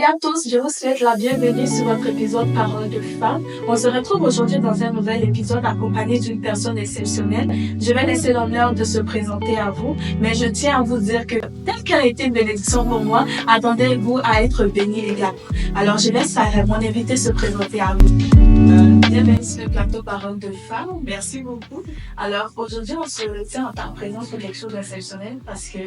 Salut à tous, je vous souhaite la bienvenue sur votre épisode Parole de femme. On se retrouve aujourd'hui dans un nouvel épisode accompagné d'une personne exceptionnelle. Je vais laisser l'honneur de se présenter à vous, mais je tiens à vous dire que tel qu'elle a été une bénédiction pour moi, attendez-vous à être béni également. Alors je laisse mon invité se présenter à vous. Bienvenue sur le plateau Parole de femme. Merci beaucoup. Alors aujourd'hui, on se tient en ta présence pour quelque chose d'exceptionnel parce que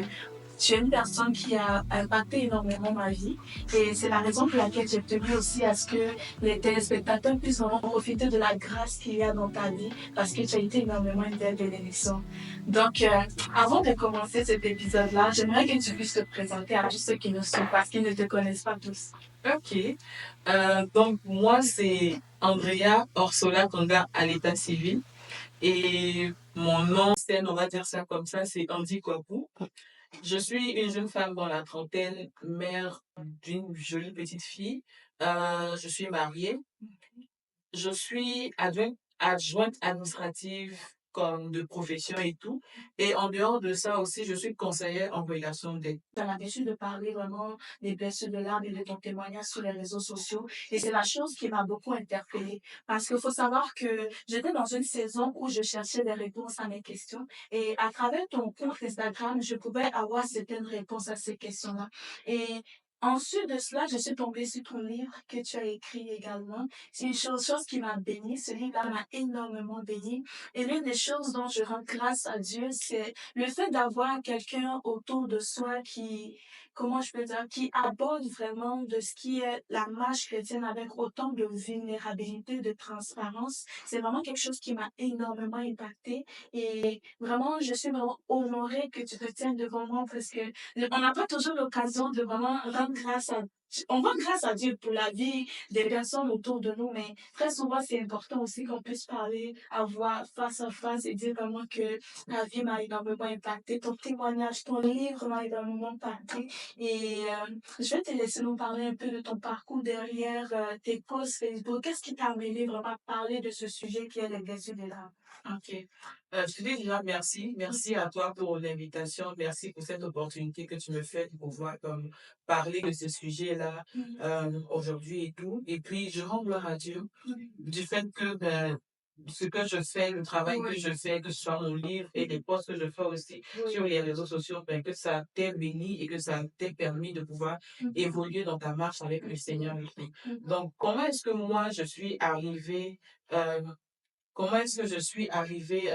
tu es une personne qui a impacté énormément ma vie et c'est la raison pour laquelle j'ai tenu aussi à ce que les téléspectateurs puissent vraiment profiter de la grâce qu'il y a dans ta vie parce que tu as été énormément une belle bénédiction. Donc, avant de commencer cet épisode-là, j'aimerais que tu puisses te présenter à tous ceux qui nous suivent parce qu'ils ne te connaissent pas tous. Ok. Donc, moi, c'est Andrea Orsola Konda à l'état civil. Et mon nom, scène, on va dire ça comme ça, c'est Andy Kwaku. Je suis une jeune femme dans la trentaine, mère d'une jolie petite fille. Je suis mariée. Je suis adjointe administrative comme de profession et tout. Et en dehors de ça aussi, je suis conseillère en relation d'aide. Tu as l'habitude de parler vraiment des blessures de l'âme et de ton témoignage sur les réseaux sociaux. Et c'est la chose qui m'a beaucoup interpellée. Parce qu'il faut savoir que j'étais dans une saison où je cherchais des réponses à mes questions. Et à travers ton compte Instagram, je pouvais avoir certaines réponses à ces questions-là. Et ensuite de cela, je suis tombée sur ton livre que tu as écrit également. C'est une chose qui m'a bénie. Ce livre-là m'a énormément bénie. Et l'une des choses dont je rends grâce à Dieu, c'est le fait d'avoir quelqu'un autour de soi qui, comment je peux dire, qui aborde vraiment de ce qui est la marche chrétienne avec autant de vulnérabilité, de transparence, c'est vraiment quelque chose qui m'a énormément impacté. Et vraiment, je suis vraiment honorée que tu te tiennes devant moi parce que on n'a pas toujours l'occasion de vraiment rendre grâce à on rend grâce à Dieu pour la vie des personnes autour de nous, mais très souvent, c'est important aussi qu'on puisse parler à voix face à face et dire vraiment que ta vie m'a énormément impacté, ton témoignage, ton livre m'a énormément impacté. Et je vais te laisser nous parler un peu de ton parcours derrière tes posts Facebook. Qu'est-ce qui t'a amené vraiment à parler de ce sujet qui est les blessures de l'âme? Ok. Je te dis déjà merci. Merci à toi pour l'invitation. Merci pour cette opportunité que tu me fais de pouvoir comme, parler de ce sujet-là aujourd'hui et tout. Et puis, je rends gloire à Dieu du fait que ce que je fais, le travail que je fais, que ce soit mon livre et les posts que je fais aussi sur les réseaux sociaux, ben, que ça t'ait béni et que ça t'ait permis de pouvoir évoluer dans ta marche avec le Seigneur. Donc, comment est-ce que moi, je suis arrivée euh, comment est-ce que je suis arrivée,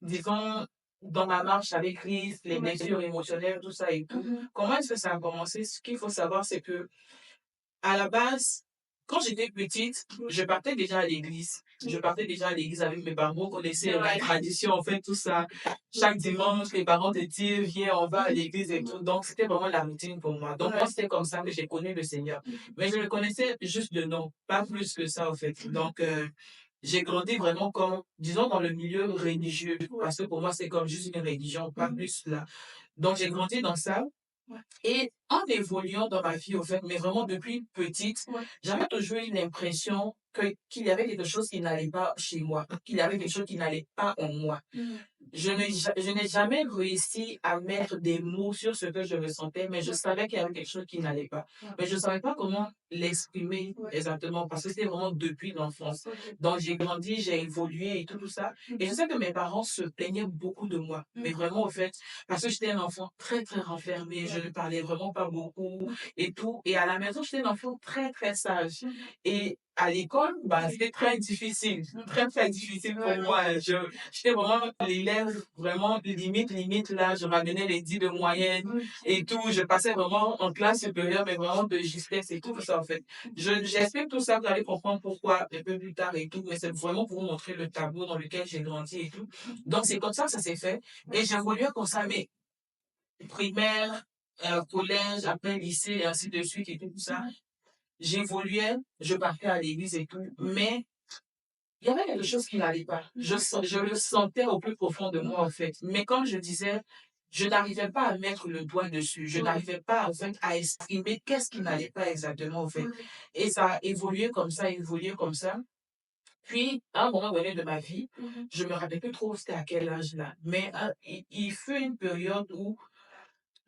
disons, dans ma marche avec Christ, les blessures émotionnelles, tout ça et tout. Comment est-ce que ça a commencé? Ce qu'il faut savoir, c'est que, à la base, quand j'étais petite, je partais déjà à l'église. Je partais déjà à l'église avec mes parents, on connaissait la tradition, en fait, tout ça. Chaque dimanche, les parents te disent, viens, on va à l'église et tout. Donc, c'était vraiment la routine pour moi. Donc, moi, c'était comme ça que j'ai connu le Seigneur. Mais je le connaissais juste de nom, pas plus que ça, en fait. Donc, j'ai grandi vraiment comme, disons, dans le milieu religieux, parce que pour moi, c'est comme juste une religion, pas plus là. Donc, j'ai grandi dans ça. Et en évoluant dans ma vie, au fait, mais vraiment depuis petite, j'avais toujours eu l'impression qu'il y avait quelque chose qui n'allait pas chez moi, qu'il y avait quelque chose qui n'allait pas en moi. Je n'ai jamais réussi à mettre des mots sur ce que je ressentais, mais je savais qu'il y avait quelque chose qui n'allait pas. Mais je ne savais pas comment l'exprimer exactement, parce que c'était vraiment depuis l'enfance. Donc j'ai grandi, j'ai évolué et tout ça. Et je sais que mes parents se plaignaient beaucoup de moi, mais vraiment au fait, parce que j'étais un enfant très, très renfermé, je ne parlais vraiment pas beaucoup et tout. Et à la maison, j'étais un enfant très, très sage. Et à l'école, bah, c'était très, très difficile pour moi. J'étais vraiment l'élève, vraiment limite, limite, là, je ramenais les 10 de moyenne et tout. Je passais vraiment en classe supérieure, mais vraiment de justesse et tout ça, en fait. J'explique tout ça, vous allez comprendre pourquoi un peu plus tard et tout, mais c'est vraiment pour vous montrer le tableau dans lequel j'ai grandi et tout. Donc, c'est comme ça que ça s'est fait. Et j'évoluais comme ça, mais primaire, collège, après lycée, et ainsi de suite et tout ça. J'évoluais, je partais à l'église et tout, mais il y avait quelque chose qui n'allait pas. Je le sentais au plus profond de moi, en fait. Mais comme je disais, je n'arrivais pas à mettre le doigt dessus. Je n'arrivais pas, en fait, à exprimer qu'est-ce qui n'allait pas exactement, en fait. Et ça a évolué comme ça, évolué comme ça. Puis, à un moment donné de ma vie, je me rappelle plus trop c'était à quel âge là, mais il fut une période où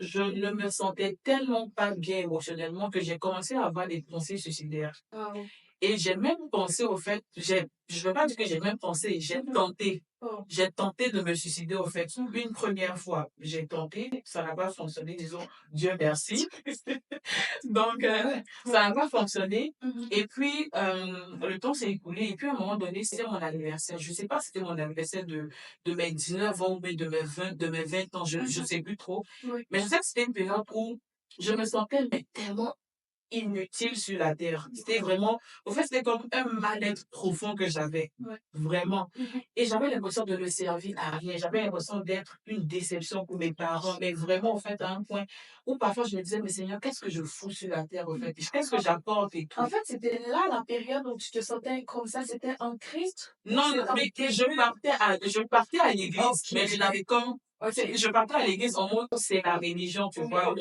je ne me sentais tellement pas bien émotionnellement que j'ai commencé à avoir des pensées suicidaires. Wow. Et j'ai même pensé au fait, je veux pas dire que j'ai même pensé, j'ai tenté. Oh. J'ai tenté de me suicider au fait une première fois. J'ai tenté, ça n'a pas fonctionné, disons, Dieu merci. Donc, ça n'a pas fonctionné. Et puis, le temps s'est écoulé. Et puis, à un moment donné, c'était mon anniversaire. Je sais pas si c'était mon anniversaire de mes 19 ans ou bien de mes 20 ans. Je sais plus trop. Oui. Mais je sais que c'était une période où je me sentais mais tellement inutile sur la terre. C'était vraiment, au fait, c'était comme un mal-être profond que j'avais. Ouais. Vraiment. Et j'avais l'impression de ne servir à rien. J'avais l'impression d'être une déception pour mes parents. Mais vraiment, au fait, à un point où parfois je me disais, mais Seigneur, qu'est-ce que je fous sur la terre, au fait? Qu'est-ce que j'apporte et En tout? fait, c'était là la période où tu te sentais comme ça, c'était en Christ ou Non, c'est non, en mais début? je partais à l'église, Ok. mais je n'avais comme, Ok. je partais à l'église en mode, c'est la religion, tu vois.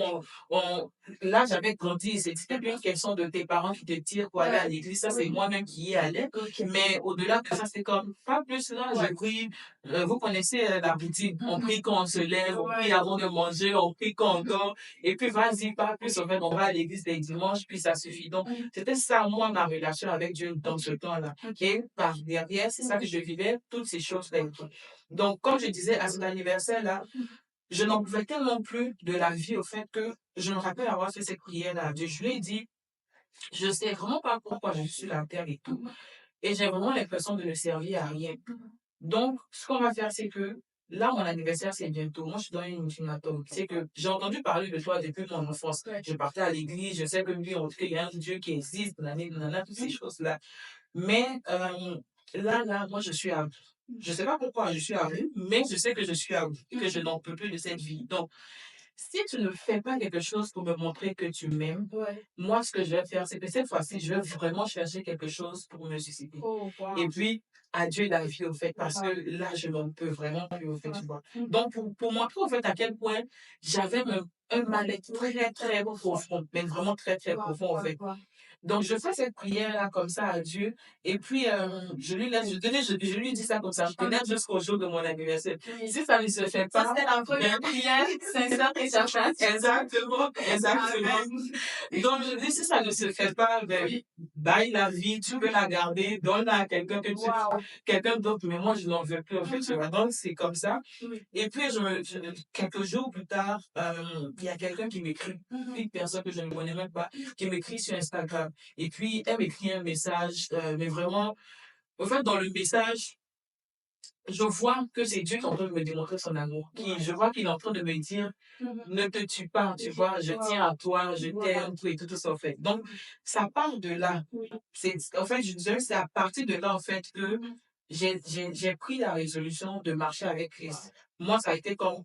Là, j'avais grandi, c'était bien une question de tes parents qui te tirent pour aller à Ouais. l'église. Ça, c'est Oui. moi-même qui y allais. Ok. Mais au-delà de ça, c'est comme, pas plus là, je Ouais. prie. Vous connaissez la routine. On prie quand on se lève, on prie Ouais. avant de manger, on prie quand on dort. Et puis, vas-y, pas plus. En fait, on va à l'église les dimanches, puis ça suffit. Donc, c'était ça, moi, ma relation avec Dieu dans ce temps-là. Ok. Et par derrière, c'est ça que je vivais, toutes ces choses-là. Donc, comme je disais, à cet anniversaire-là, je n'en pouvais tellement plus de la vie au fait que je me rappelle avoir fait cette prière-là à Dieu. Je lui ai dit, je sais vraiment pas pourquoi je suis sur la terre et tout. Et j'ai vraiment l'impression de ne servir à rien. Donc, ce qu'on va faire, c'est que là, mon anniversaire, c'est bientôt. Moi, je suis dans une ultimatum. C'est que j'ai entendu parler de toi depuis mon enfance. Ouais. Je partais à l'église, je sais que lui, en tout cas, il y a un Dieu qui existe, nanana, toutes ces choses-là. Mais moi, je suis à bout. Je sais pas pourquoi je suis à bout, mais je sais que je suis à bout, que je n'en peux plus de cette vie. Donc, si tu ne fais pas quelque chose pour me montrer que tu m'aimes, Ouais. moi, ce que je vais faire, c'est que cette fois-ci, je vais vraiment chercher quelque chose pour me susciter. Oh, Et wow. puis, adieu la vie, au fait, parce que Wow. là, je n'en peux vraiment plus, au fait, Ouais. tu vois. Donc, pour montrer, au fait, à quel point j'avais un mal-être très, très profond, mais vraiment très, très Wow. profond, au Wow. fait. Wow. Donc, je fais cette prière-là comme ça à Dieu. Et puis, je lui laisse, je lui dis ça comme ça, peut-être jusqu'au jour de mon anniversaire. Oui. Si ça ne se fait Ça, pas, c'était la première ben, prière sincère que j'ai faite. exactement, exactement. Amen. Donc, je dis, si ça ne se fait pas, ben, Oui. bye la vie, tu peux la garder, donne-la à Wow. quelqu'un d'autre, mais moi, je n'en veux plus, en fait, tu vois. Donc, c'est comme ça. Oui. Et puis, quelques jours plus tard, il y a quelqu'un qui m'écrit, une personne que je ne connais même pas, qui m'écrit sur Instagram. Et puis, elle m'écrit un message, mais vraiment, en fait, dans le message, je vois que c'est Dieu qui est en train de me démontrer son amour. Je vois qu'il est en train de me dire, ne te tue pas, tu vois, je tiens à toi, je t'aime, tout et tout, tout ça, en fait. Donc, ça part de là. En fait, je dirais que c'est à partir de là, en fait, que j'ai pris la résolution de marcher avec Christ. Moi, ça a été comme,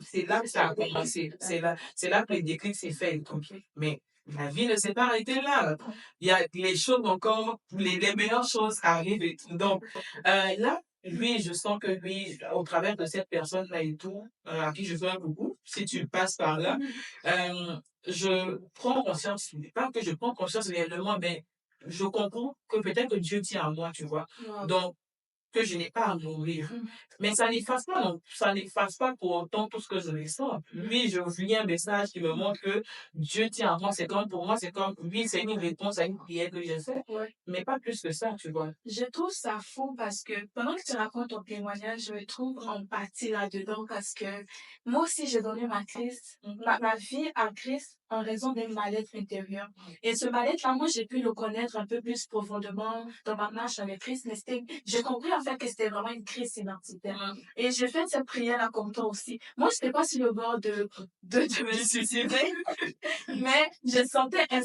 c'est là que ça a commencé. C'est là que le déclic s'est fait et tout. Mais la vie ne s'est pas arrêtée là. Il y a les choses encore, les meilleures choses arrivent et tout. Donc, là, lui, je sens que lui, au travers de cette personne-là et tout, à qui je fais beaucoup, si tu passes par là, je prends conscience, pas que je prends conscience réellement, mais je comprends que peut-être que Dieu tient à moi, tu vois. Wow. Donc, que je n'ai pas à mourir. Mais ça n'efface pas, non, ça n'efface pas pour autant tout ce que je ressens. Lui, je lis un message qui me montre que Dieu tient à moi. C'est comme, pour moi, c'est comme, oui, c'est une réponse à une prière que j'ai faite, Ouais. mais pas plus que ça, tu vois. Je trouve ça fou parce que pendant que tu racontes ton témoignage, je me trouve empathie là-dedans parce que moi aussi, j'ai donné ma Christ, ma vie à Christ en raison d'un mal-être intérieur. Et ce mal-être-là, moi, j'ai pu le connaître un peu plus profondément dans ma marche avec Christ, mais j'ai compris en fait que c'était vraiment une crise identitaire. Et j'ai fait cette prière-là comme toi aussi. Moi, je n'étais pas sur le bord de me suicider, mais j'avais un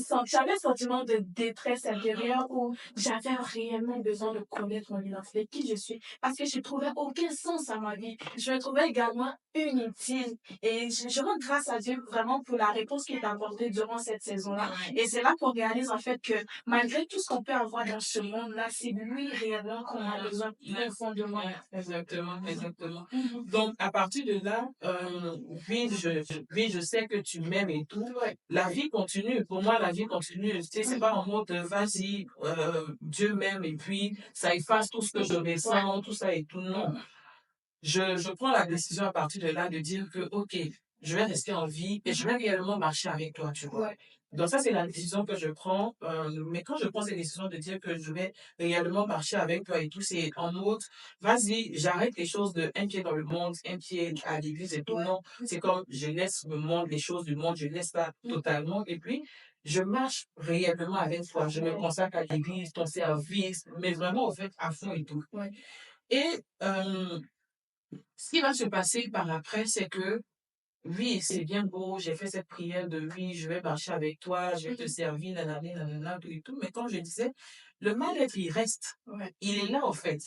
sentiment de détresse intérieure où j'avais réellement besoin de connaître mon identité, qui je suis, parce que je trouvais aucun sens à ma vie. Je me trouvais également inutile. Et je rends grâce à Dieu vraiment pour la réponse qu'il t'a apportée durant cette saison-là. Et c'est là qu'on réalise en fait que malgré tout ce qu'on peut avoir dans ce monde-là, c'est lui réellement qu'on a besoin profondément. Exactement, exactement. Donc, à partir de là, oui, je sais que tu m'aimes et tout. La vie continue. Pour moi, la vie continue. Tu sais, c'est pas en mode, vas-y, Dieu m'aime et puis ça efface tout ce que je ressens, tout ça et tout. Non. Je prends la décision à partir de là de dire que, OK, je vais rester en vie et je vais réellement marcher avec toi, tu vois. Ouais. Donc ça, c'est la décision que je prends. Mais quand je prends cette décision de dire que je vais réellement marcher avec toi et tout, c'est en mode, vas-y, j'arrête les choses de un pied dans le monde, un pied à l'église et tout. Ouais. Non, c'est comme je laisse le monde, les choses du monde, je laisse ça totalement. Et puis, je marche réellement avec toi. Je me Ouais. consacre à l'église, ton service, mais vraiment, au fait, à fond et tout. Ouais. Et ce qui va se passer par après, c'est que oui, c'est bien beau, j'ai fait cette prière de oui, je vais marcher avec toi, je vais te servir, nanana, nanana, tout et tout. Mais comme je disais, le mal-être, il reste. Ouais. Il est là, en fait.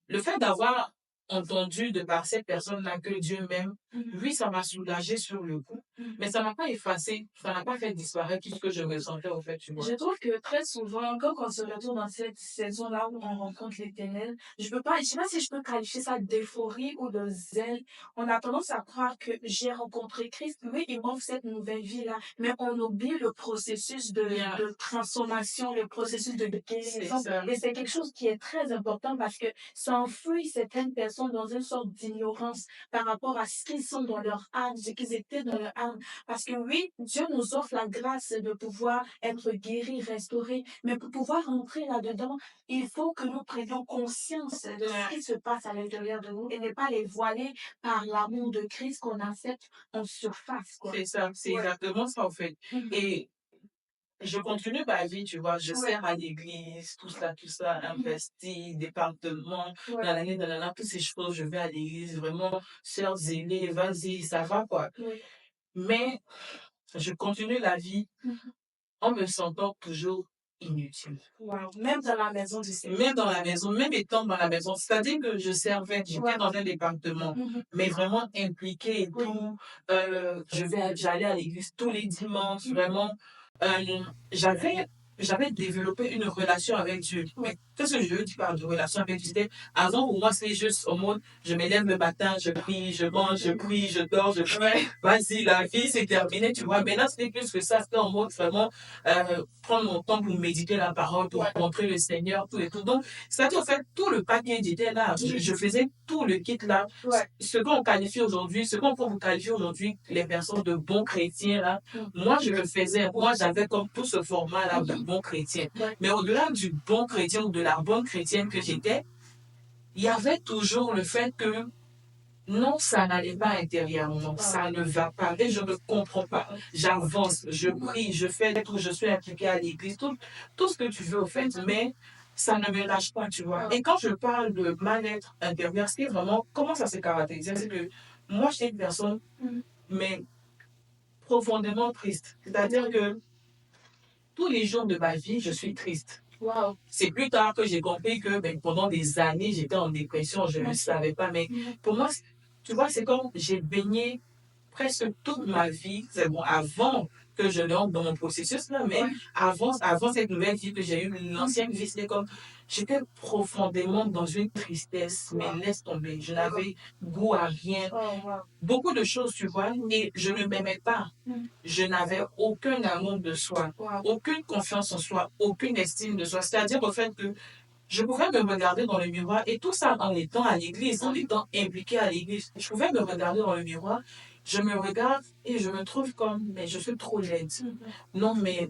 Le fait d'avoir entendu de par cette personne-là que Dieu m'aime, oui, ça m'a soulagé sur le coup, mais ça m'a pas effacé, ça n'a pas fait disparaître tout ce que je ressentais, au fait, tu vois. Je trouve que très souvent, quand on se retrouve dans cette saison-là où on rencontre l'Éternel, je sais pas si je peux qualifier ça d'euphorie ou de zèle. On a tendance à croire que j'ai rencontré Christ, oui, il m'offre cette nouvelle vie-là, mais on oublie le processus Yeah, de transformation, le processus de c'est guérison. ça. Et c'est quelque chose qui est très important parce que ça enfuit certaines personnes dans une sorte d'ignorance par rapport à ce qu'ils sont dans leur âme, ce qu'ils étaient dans leur âme. Parce que oui, Dieu nous offre la grâce de pouvoir être guéris, restaurés, mais pour pouvoir entrer là-dedans, il faut que nous prenions conscience de ce Ouais, qui se passe à l'intérieur de nous et ne pas les voiler par l'amour de Christ qu'on accepte en surface, quoi. c'est ça, c'est Ouais. exactement ça, en fait. Mhm. Et je continue ma vie, tu vois, je Ouais. sers à l'église, tout ça, Mhm. investi, département, Ouais. nanana, nanana, toutes ces choses, je vais à l'église, vraiment, sœur zélée, vas-y, ça va, quoi. Ouais. Mais je continue la vie Mhm. en me sentant toujours inutile. Wow. Même dans la maison du Seigneur. Même dans la maison, même étant dans la maison, c'est-à-dire que je servais, j'étais Ouais. dans un département, Mhm. mais vraiment impliquée et Oui. tout. J'allais à l'église tous les dimanches, Mhm. vraiment. Euh, j'avais, j'avais développé une relation avec Dieu. Ouais. Mais qu'est-ce que je veux dire par de relation avec Dieu? C'était, avant, pour moi, c'est juste au monde, je me lève le matin, je prie, je mange, je prie, je dors, je prie. Ouais. Vas-y, la vie, c'est terminé, tu vois. Maintenant, c'était plus que ça, c'était en mode vraiment, prendre mon temps pour méditer la parole, pour Ouais. rencontrer le Seigneur, tout et tout. Donc, c'est-à-dire, en fait, tout le package était là. Je faisais tout le kit là. Ouais. Ce qu'on qualifie aujourd'hui, ce qu'on peut vous qualifier aujourd'hui, les personnes de bons chrétiens là, moi, je le faisais. Moi, j'avais comme tout ce format-là de bon chrétien. Ouais. Mais au-delà du bon chrétien ou de la bonne chrétienne que j'étais, il y avait toujours le fait que non, ça n'allait pas intérieurement, ça ne va pas, et je ne comprends pas. J'avance, je prie, je fais tout, je suis impliquée à l'église, tout ce que tu veux au fait, mais ça ne me lâche pas, tu vois. Et quand je parle de mal-être intérieur, c'est vraiment, comment ça se caractérise? C'est que moi, j'étais une personne, Mhm. mais profondément triste. C'est-à-dire que tous les jours de ma vie, je suis triste. Wow. C'est plus tard que j'ai compris que ben, pendant des années, j'étais en dépression, je ne le savais pas. Mais pour moi, tu vois, c'est comme j'ai baigné presque toute ma vie. C'est bon, avant que je ne rentre dans mon processus, là, mais Ouais. avant cette nouvelle vie que j'ai eue, l'ancienne vie, c'était comme j'étais profondément dans une tristesse, mais Wow. laisse tomber. Je n'avais goût à rien. Oh, wow. Beaucoup de choses, tu vois, et je ne m'aimais pas. Mhm. Je n'avais aucun amour de soi, Wow. aucune confiance en soi, aucune estime de soi. C'est-à-dire au fait que je pouvais me regarder dans le miroir et tout ça en étant à l'église, en étant impliquée à l'église. Je pouvais me regarder dans le miroir, je me regarde et je me trouve comme, mais je suis trop laide. Mhm. Non, mais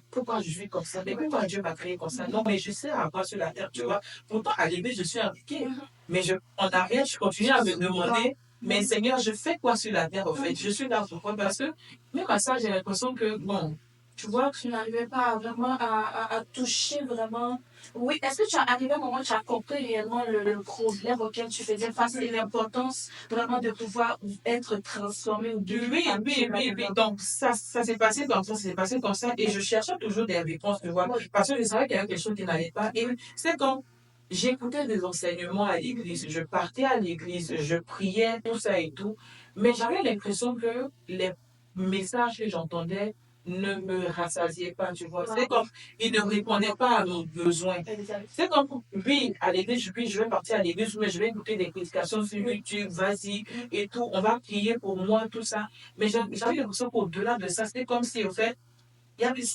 pourquoi je suis comme ça? Mais pourquoi Dieu m'a créé comme ça? Non, mais je sais à quoi sur la terre, tu vois. Pourtant, à l'église, je suis impliquée. Mhm. Mais en arrière, je continue à me demander, mais Mhm. Seigneur, je fais quoi sur la terre, en fait? Je suis là pourquoi? Parce que même à ça, j'ai l'impression que, bon, tu vois, Tu n'arrivais pas vraiment à toucher vraiment. Oui, est-ce que tu as arrivé à un moment où tu as compris réellement le problème auquel tu faisais face et l'importance vraiment de pouvoir être transformé ou guéri oui, par oui, Dieu oui, oui. là-dedans? Donc, ça s'est passé comme ça, ça s'est passé comme ça. Et je cherchais toujours des réponses, tu vois, Oui. parce que je savais qu'il y avait quelque chose qui n'allait pas. Et c'est comme, j'écoutais des enseignements à l'église, je partais à l'église, je priais, tout ça et tout. Mais j'avais l'impression que les messages que j'entendais ne me rassasiaient pas, tu vois. C'est comme, ils ne répondaient pas à nos besoins. Exact. C'est comme, oui, à l'église, oui, je vais partir à l'église, mais je vais écouter des prédications sur YouTube, vas-y, et tout. On va prier pour moi, tout ça. Mais j'avais l'impression qu'au-delà de ça, c'était comme si, en fait,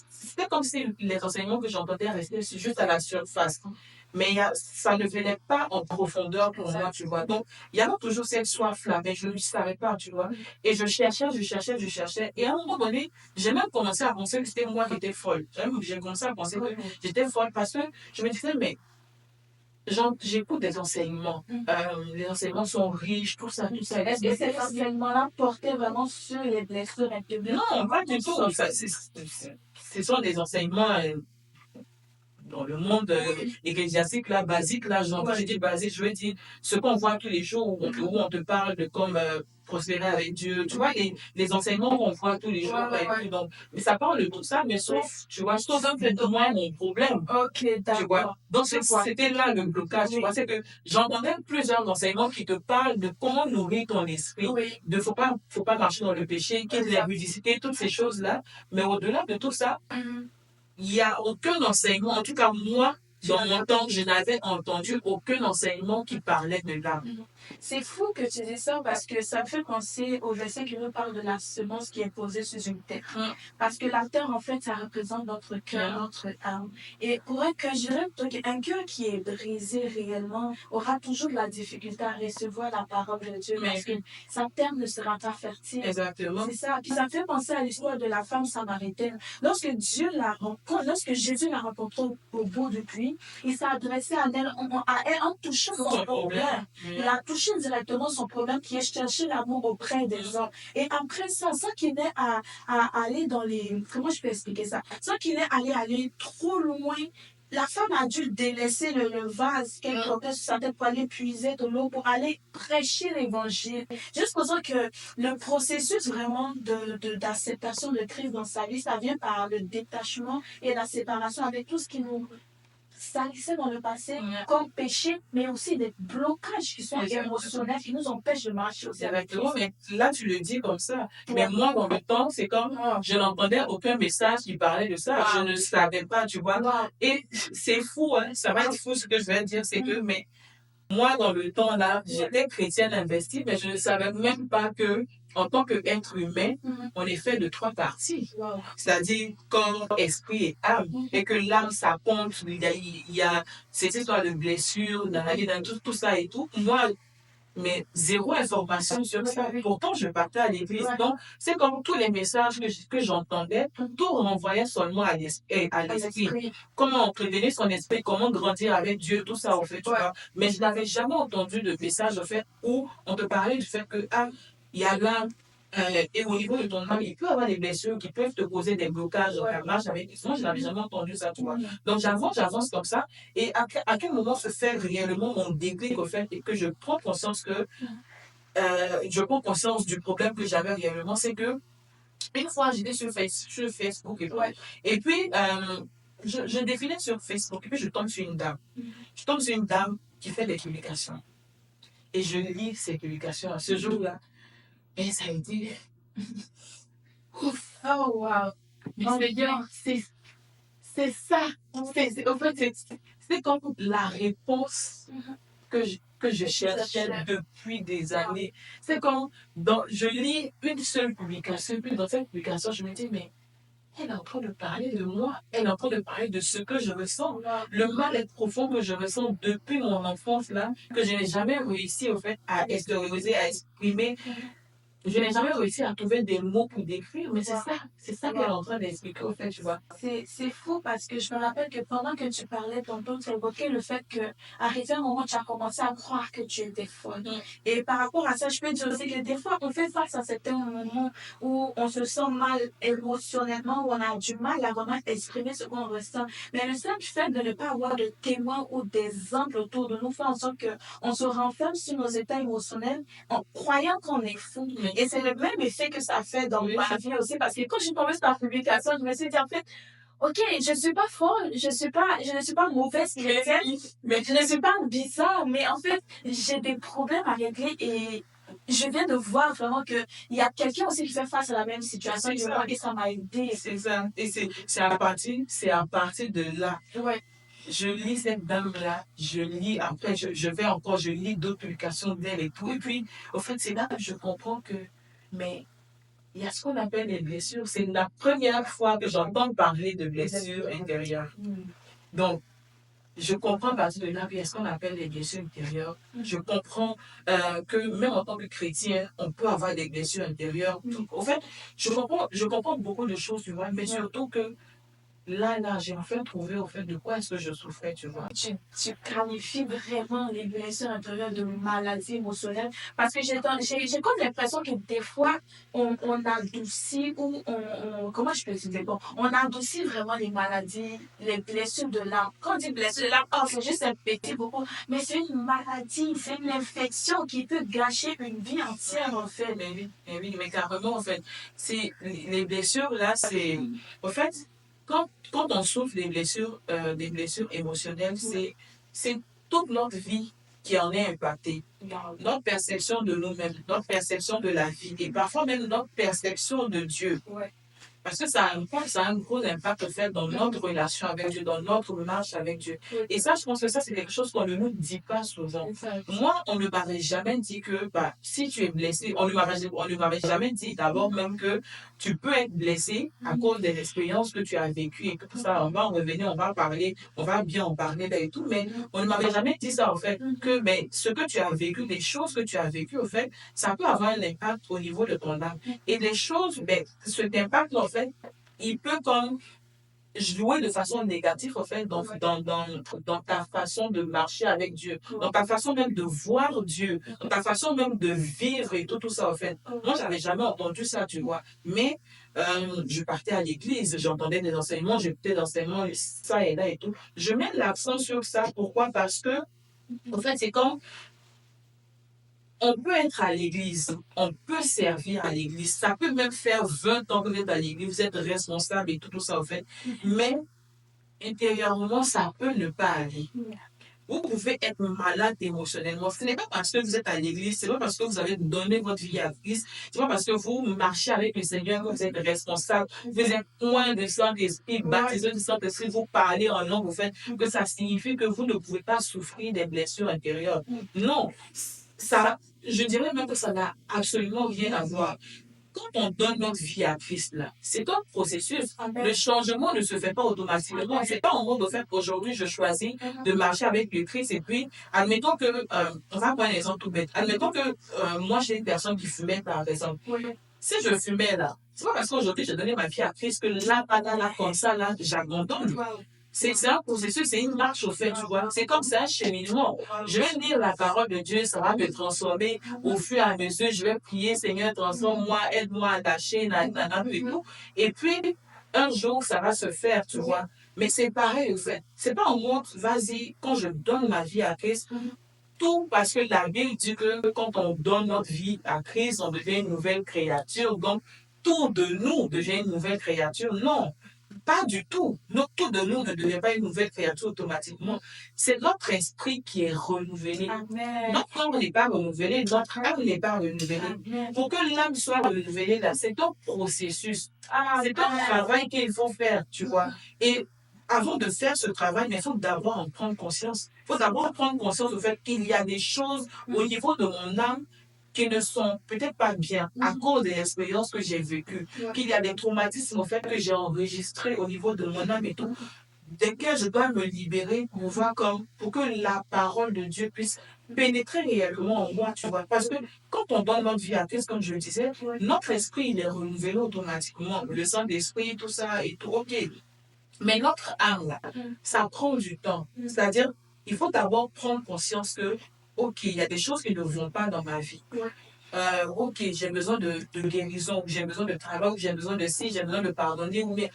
C'était comme si les enseignements que j'entendais restaient juste à la surface. Mais ça ne venait pas en profondeur pour moi, tu vois. Donc, il y avait toujours cette soif-là, mais je ne savais pas, tu vois. Et je cherchais. Et à un moment donné, j'ai même commencé à penser que c'était moi qui étais folle. J'ai commencé à penser que j'étais folle parce que je me disais, mais j'écoute des enseignements. Les enseignements sont riches, tout ça. Est-ce que ces enseignements-là portaient vraiment sur les blessures intérieures? Non, pas du tout. Ce sont des enseignements dans le monde ecclésiastique, là, basique, là, genre, quand je dis basique, je veux dire ce qu'on voit tous les jours où on te parle de comme prospérer avec Dieu. Tu vois, les enseignements qu'on voit tous les jours. Donc, mais ça parle de tout ça, mais sauf, tu vois, sauf moi mon problème. Ok, Tu vois. d'accord. Donc, c'était là le blocage. Tu vois, c'est que j'entendais plusieurs enseignements qui te parlent de comment nourrir ton esprit. De faut pas marcher dans le péché, qu'il y ait la ludicité, toutes ces choses-là. Mais au-delà de tout ça, il n'y a aucun enseignement, en tout cas moi, dans mon temps, je n'avais entendu aucun enseignement qui parlait de l'âme. C'est fou que tu dis ça parce que ça me fait penser au verset qui nous parle de la semence qui est posée sur une terre. Parce que la terre, en fait, ça représente notre cœur, notre âme. Et pour un cœur, je dirais qu'un cœur qui est brisé réellement aura toujours de la difficulté à recevoir la parole de Dieu parce que sa terre ne sera pas fertile. Exactement. C'est ça. Puis ça me fait penser à l'histoire de la femme samaritaine. Lorsque Jésus l'a rencontrée au bout du puits, il s'est adressé à elle en touchant son problème. Il a touché directement son problème qui est chercher l'amour auprès des hommes. Et après ça, sans qu'il ait à aller dans les... Comment je peux expliquer ça? Sans qu'il ait aller trop loin, la femme a dû délaisser le vase qu'elle portait sur sa tête pour aller puiser de l'eau, pour aller prêcher l'évangile. Jusqu'au temps que le processus vraiment d'acceptation de Christ dans sa vie, ça vient par le détachement et la séparation avec tout ce qui nous salissait dans le passé comme péché, mais aussi des blocages qui sont émotionnels, qui nous empêchent de marcher aussi. Exactement, mais là, tu le dis comme ça. Mais moi, dans le temps, c'est comme, je n'entendais aucun message qui parlait de ça. Je ne savais pas, tu vois. Et c'est fou, hein. Ça va être fou ce que je vais dire, c'est que, mais moi, dans le temps, là, j'étais chrétienne investie, mais je ne savais même pas que, en tant qu'être humain, on est fait de 3 parties. C'est-à-dire corps, esprit et âme. Et que l'âme, ça compte. Il y a cette histoire de blessure, tout ça et tout. Moi, mais zéro information sur ça. Pourtant, je partais à l'église. Donc, c'est comme tous les messages que j'entendais, tout renvoyait seulement à l'esprit. Comment prévenir son esprit, comment grandir avec Dieu, tout ça, en fait, tu vois. Mais je n'avais jamais entendu de message, en fait, où on te parlait du fait que, il y a là, et au niveau de ton âme, il peut y avoir des blessures qui peuvent te causer des blocages dans la marche avec Dieu. Moi, je n'avais jamais entendu ça, tu vois. Donc, j'avance comme ça. Et à quel moment se fait réellement mon déclic, au fait, et que je prends conscience que, je prends conscience du problème que j'avais réellement, c'est que, une fois, j'étais sur Facebook et tout. Et puis, je défilais sur Facebook et puis je tombe sur une dame. Je tombe sur une dame qui fait des publications. Et je lis ces publications à ce jour-là. Et ça a été... Ouf. Oh, wow. Seigneur, c'est ça. En fait, c'est comme la réponse que je cherchais depuis des années. C'est comme, je lis une seule publication, puis dans cette publication, je me dis, mais elle est en train de parler de moi. Elle est en train de parler de ce que je ressens. Le mal-être profond que je ressens depuis mon enfance, là, que je n'ai jamais réussi, au fait, à extérioriser, à exprimer. Je n'ai jamais réussi à trouver des mots pour décrire, mais c'est ça qu'elle est en train d'expliquer, au fait, tu vois. C'est fou parce que je me rappelle que pendant que tu parlais, tantôt, tu évoquais le fait que, arrivé un moment, tu as commencé à croire que tu étais folle. Et par rapport à ça, je peux dire aussi que des fois, on fait face à certains moments où on se sent mal émotionnellement, où on a du mal à vraiment exprimer ce qu'on ressent. Mais le simple fait de ne pas avoir de témoins ou d'exemples autour de nous fait en sorte qu'on se renferme sur nos états émotionnels en croyant qu'on est fou. Et c'est le même effet que ça fait dans ma vie aussi, parce que quand j'ai tombé sur ta publication, je me suis dit, en fait, ok, je ne suis pas folle, je ne suis pas mauvaise chrétienne, mais je ne suis pas bizarre, mais en fait, j'ai des problèmes à régler et je viens de voir vraiment qu'il y a quelqu'un aussi qui fait face à la même situation et ça m'a aidé. C'est ça. Et c'est à partir de là. Ouais. Je lis cette dame-là, après, je lis d'autres publications d'elle et tout. Et puis, au fait, c'est là que je comprends que, mais il y a ce qu'on appelle les blessures. C'est la première fois que j'entends parler de blessures intérieures. Donc, je comprends à partir de là qu'il y a ce qu'on appelle les blessures intérieures. Je comprends que même en tant que chrétien, on peut avoir des blessures intérieures. En fait, je comprends beaucoup de choses, tu vois, mais surtout que là, j'ai enfin trouvé, au fait, de quoi est-ce que je souffrais, tu vois. Tu qualifies vraiment les blessures intérieures de maladies émotionnelles parce que j'ai comme l'impression que des fois, on adoucit ou comment je peux expliquer? Bon, on adoucit vraiment les maladies, les blessures de l'âme. Quand on dit blessure de l'âme, oh, c'est juste un petit beaucoup, mais c'est une maladie, c'est une infection qui peut gâcher une vie entière, en fait. Mais oui, mais carrément, en fait, c'est, les blessures, là, c'est, en fait, quand on souffre des blessures émotionnelles, c'est toute notre vie qui en est impactée. Notre perception de nous-mêmes, notre perception de la vie et parfois même notre perception de Dieu. Parce que ça a un gros impact en fait dans notre relation avec Dieu, dans notre marche avec Dieu. Et ça, je pense que ça, c'est quelque chose qu'on ne nous dit pas souvent. Moi, on ne m'avait jamais dit que si tu es blessé, on ne m'avait jamais dit d'abord même que tu peux être blessé à cause des expériences que tu as vécues et que tout ça, on va en revenir, on va parler, on va bien en parler et tout, mais on ne m'avait jamais dit ça en fait, que ce que tu as vécu, les choses que tu as vécues, en fait, ça peut avoir un impact au niveau de ton âme. Et les choses, cet impact, en fait, il peut comme jouer de façon négative, en fait, dans ta façon de marcher avec Dieu, dans ta façon même de voir Dieu, dans ta façon même de vivre et tout ça, en fait. Moi, j'avais jamais entendu ça, tu vois. Mais je partais à l'église, j'entendais des enseignements, j'écoutais des enseignements, ça et là et tout. Je mets l'accent sur ça. Pourquoi? Parce que, en fait, c'est comme on peut être à l'église, on peut servir à l'église. Ça peut même faire 20 ans que vous êtes à l'église, vous êtes responsable et tout ça, en fait. Mais intérieurement, ça peut ne pas aller. Vous pouvez être malade émotionnellement. Ce n'est pas parce que vous êtes à l'église, ce n'est pas parce que vous avez donné votre vie à Christ, ce n'est pas parce que vous marchez avec le Seigneur que vous êtes responsable, vous êtes point de Saint-Esprit, baptisé du Saint-Esprit, vous parlez en langue, vous faites que ça signifie que vous ne pouvez pas souffrir des blessures intérieures. Non, ça, je dirais même que ça n'a absolument rien à voir. Quand on donne notre vie à Christ, là, c'est un processus. Le changement ne se fait pas automatiquement. C'est pas en mode de fait aujourd'hui, je choisis de marcher avec le Christ et puis, admettons que, on va prendre un exemple tout bête. Admettons que moi, j'ai une personne qui fumait, par exemple. Si je fumais là, c'est pas parce qu'aujourd'hui j'ai donné ma vie à Christ que là, comme ça, là, j'abandonne. C'est un processus, c'est une marche au fait, tu vois. C'est comme ça, un cheminement. Je vais lire la parole de Dieu, ça va me transformer au fur et à mesure. Je vais prier, Seigneur, transforme-moi, aide-moi à lâcher, et tout. Et puis, un jour, ça va se faire, tu vois. Mais c'est pareil, au fait. C'est pas en mode, vas-y, quand je donne ma vie à Christ, tout parce que la Bible dit que quand on donne notre vie à Christ, on devient une nouvelle créature. Donc, tout de nous devient une nouvelle créature. Non, pas du tout. Tout de nous ne devient pas une nouvelle créature automatiquement. C'est notre esprit qui est renouvelé. Amen. Notre corps n'est pas renouvelé, notre âme n'est pas renouvelée. Amen. Pour que l'âme soit renouvelée, là, c'est un processus. C'est un travail qu'il faut faire, tu vois. Et avant de faire ce travail, il faut d'abord en prendre conscience. Il faut d'abord prendre conscience du fait qu'il y a des choses au niveau de mon âme qui ne sont peut-être pas bien à cause des expériences que j'ai vécues, qu'il y a des traumatismes au fait que j'ai enregistrés au niveau de mon âme et tout, desquels je dois me libérer pour voir pour que la parole de Dieu puisse pénétrer réellement en moi, tu vois. Parce que quand on donne notre vie à Christ, comme je le disais, notre esprit, il est renouvelé automatiquement. Le Saint-Esprit, tout ça et tout, ok. Mais notre âme, là, ça prend du temps. C'est-à-dire, il faut d'abord prendre conscience que, ok, il y a des choses qui ne vont pas dans ma vie. Ok, j'ai besoin de guérison, j'ai besoin de travail, j'ai besoin de ci, j'ai besoin de pardonner, ou bien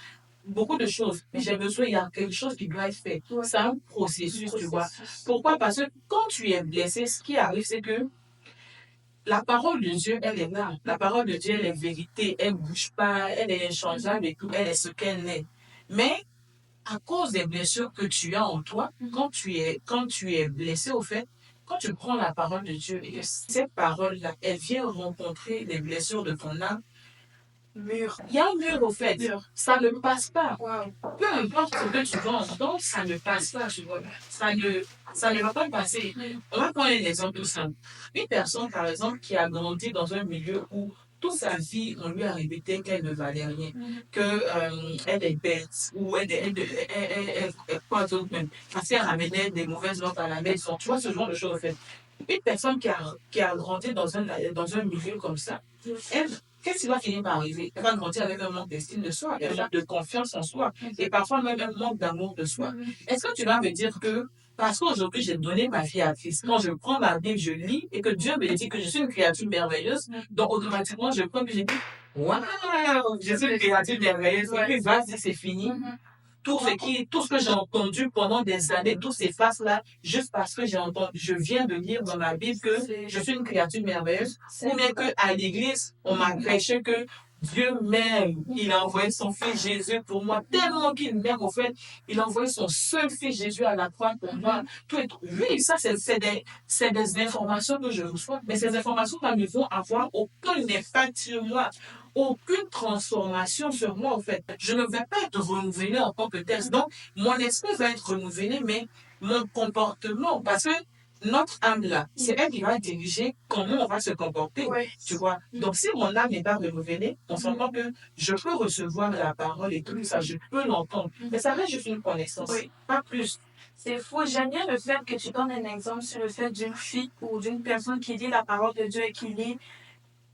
beaucoup de choses. Mais j'ai besoin, il y a quelque chose qui doit être fait. C'est un processus, tu vois. Pourquoi? Parce que quand tu es blessé, ce qui arrive, c'est que la parole de Dieu, elle est là. La parole de Dieu, elle est vérité, elle ne bouge pas, elle est inchangeable et tout, elle est ce qu'elle est. Mais à cause des blessures que tu as en toi, quand tu es blessé, au fait, quand tu prends la parole de Dieu et que cette parole-là, elle vient rencontrer les blessures de ton âme, il y a un mur, au fait. Ça ne passe pas. Peu importe ce que tu vas entendre, ça ne passe pas, tu vois. Ça ne va pas passer. On va prendre un exemple tout simple. Une personne, par exemple, qui a grandi dans un milieu où toute sa vie, on lui a répété qu'elle ne valait rien, que elle est bête, ou quoi d'autre même, parce qu'elle ramenait des mauvaises notes à la maison. Tu vois, ce genre de choses, en fait. Une personne qui a grandi dans un milieu comme ça, elle, qu'est-ce qui va finir par arriver? Elle va grandir avec un manque d'estime de soi, un manque de confiance en soi, et parfois même un manque d'amour de soi. Est-ce que tu vas me dire que parce qu'aujourd'hui, j'ai donné ma vie à Christ, quand je prends ma Bible, je lis, et que Dieu me dit que je suis une créature merveilleuse, donc automatiquement, je prends et je dis, waouh, je suis une créature merveilleuse, et puis vas-y, c'est fini. Tout ce que j'ai entendu pendant des années, tous ces faces-là, juste parce que je viens de lire dans la Bible que je suis une créature merveilleuse, ou bien qu'à l'église, on m'a prêché que Dieu m'aime. Il a envoyé son fils Jésus pour moi, tellement qu'il m'aime, au fait. Il a envoyé son seul fils Jésus à la croix pour moi. Oui, ça, c'est des informations que je reçois, mais ces informations-là ne vont avoir aucun impact sur moi, aucune transformation sur moi, en fait. Je ne vais pas être renouvelé en tant que tel. Donc, mon esprit va être renouvelé, mais mon comportement, parce que notre âme là, c'est elle qui va diriger comment on va se comporter, tu vois. Donc, si mon âme n'est pas renouvelée, on s'entend que je peux recevoir la parole et tout ça, je peux l'entendre, mais ça reste juste une connaissance, pas plus. C'est fou. J'aime bien le fait que tu donnes un exemple sur le fait d'une fille ou d'une personne qui lit la parole de Dieu et qui lit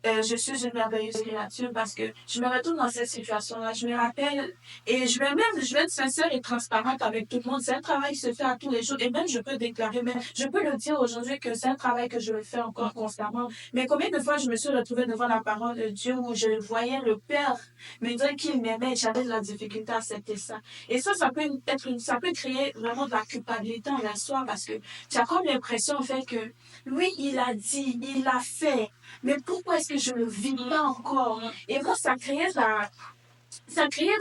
je suis une merveilleuse créature parce que je me retrouve dans cette situation-là. Je me rappelle et je vais être sincère et transparente avec tout le monde. C'est un travail qui se fait à tous les jours et même je peux déclarer, même je peux le dire aujourd'hui que c'est un travail que je le fais encore constamment. Mais combien de fois je me suis retrouvée devant la parole de Dieu où je voyais le Père me dire qu'il m'aimait et j'avais de la difficulté à accepter ça. Et ça peut ça peut créer vraiment de la culpabilité envers soi parce que tu as comme l'impression en fait que lui, il a dit, il l'a fait. Mais pourquoi est-ce que je ne le vis pas encore? Et moi, ça créait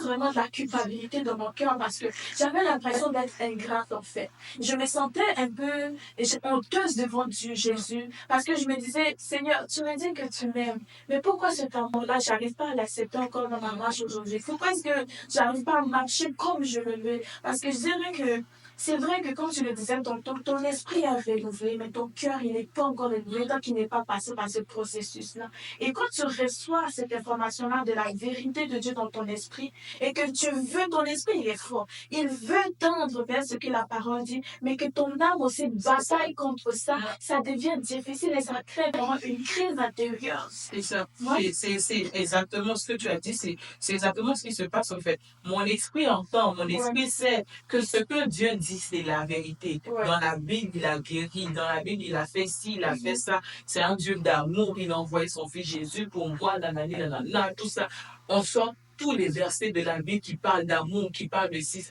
vraiment de la culpabilité dans mon cœur parce que j'avais l'impression d'être ingrate en fait. Je me sentais un peu honteuse devant Dieu Jésus parce que je me disais, Seigneur, tu m'as dit que tu m'aimes, mais pourquoi cet amour-là, j'arrive pas à l'accepter encore dans ma marche aujourd'hui? Pourquoi est-ce que j'arrive pas à marcher comme je le veux? Parce que je dirais que c'est vrai que comme tu le disais, ton esprit est renouvelé, mais ton cœur, il n'est pas encore renouvelé, donc il n'est pas passé par ce processus-là. Et quand tu reçois cette information-là de la vérité de Dieu dans ton esprit, et que tu veux, ton esprit, il est fort. Il veut tendre vers ce que la parole dit, mais que ton âme aussi bataille contre ça, ça devient difficile et ça crée vraiment une crise intérieure. C'est ça. C'est exactement ce que tu as dit. C'est exactement ce qui se passe, en fait. Mon esprit entend, mon esprit sait que ce que Dieu dit, c'est la vérité. Dans la Bible, il a guéri. Dans la Bible, il a fait ci, il a fait ça. C'est un Dieu d'amour. Il a envoyé son fils Jésus pour moi, tout ça. On sort tous les versets de la Bible qui parlent d'amour, qui parlent de ci.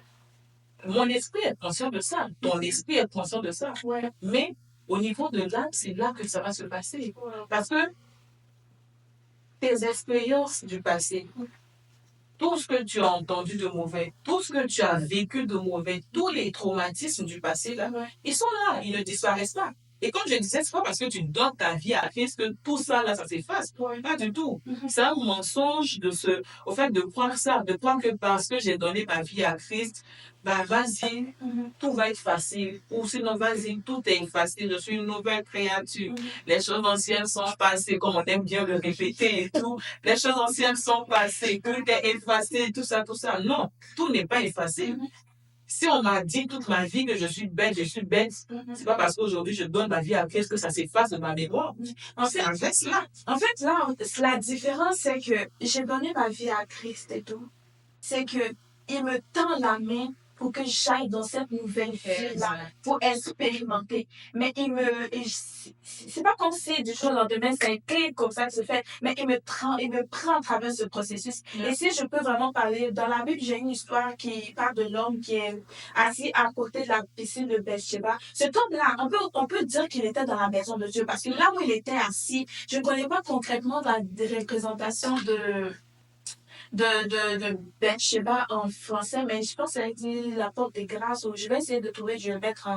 Mon esprit est conscient de ça. Ton esprit est conscient de ça. Mais au niveau de l'âme, c'est là que ça va se passer. Parce que tes expériences du passé, tout ce que tu as entendu de mauvais, tout ce que tu as vécu de mauvais, tous les traumatismes du passé, là, ils sont là, ils ne disparaissent pas. Et comme je disais, c'est pas parce que tu donnes ta vie à Christ que tout ça, là, ça s'efface. Pas du tout. C'est un mensonge au fait de croire ça, de croire que parce que j'ai donné ma vie à Christ, bah, vas-y, tout va être facile. Ou sinon, vas-y, tout est facile. Je suis une nouvelle créature. Les choses anciennes sont passées, comme on aime bien le répéter et tout. Les choses anciennes sont passées, tout est effacé, tout ça, tout ça. Non, tout n'est pas effacé. Si on m'a dit toute ma vie que je suis bête, c'est pas parce qu'aujourd'hui je donne ma vie à Christ que ça s'efface de ma mémoire. En fait, là, la différence, c'est que j'ai donné ma vie à Christ et tout. C'est que il me tend la main pour que j'aille dans cette nouvelle vie-là, pour expérimenter. Mais c'est pas comme si du jour au lendemain, c'est un clic comme ça que se fait, mais il me prend à travers ce processus. Et si je peux vraiment parler, dans la Bible, j'ai une histoire qui parle de l'homme qui est assis à côté de la piscine de Bathsheba. Cet homme-là, on peut dire qu'il était dans la maison de Dieu, parce que là où il était assis, je ne connais pas concrètement la représentation de Bathsheba en français, mais je pense que ça dit la porte des grâces, ou je vais essayer de trouver, je vais mettre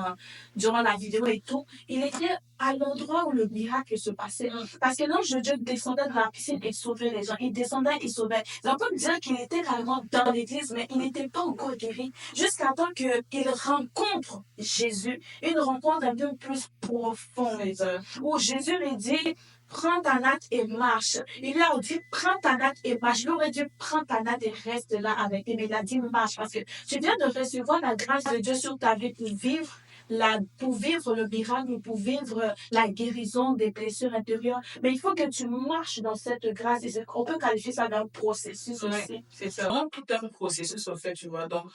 durant la vidéo et tout. Il était à l'endroit où le miracle se passait. Parce que l'ange de Dieu descendait de la piscine et sauvait les gens. Il descendait et sauvait. On peut me dire qu'il était carrément dans l'église, mais il n'était pas encore guéri. Jusqu'à temps qu'il rencontre Jésus, une rencontre un peu plus profonde, où Jésus lui dit, prends ta natte et marche. Il lui a dit, prends ta natte et marche. Il aurait dit, prends ta natte et reste là avec lui. Mais il a dit, marche parce que tu viens de recevoir la grâce de Dieu sur ta vie pour vivre le miracle, pour vivre la guérison des blessures intérieures. Mais il faut que tu marches dans cette grâce. Et on peut qualifier ça d'un processus Ouais, aussi. c'est ça. Vraiment tout un processus, en fait, tu vois. Donc,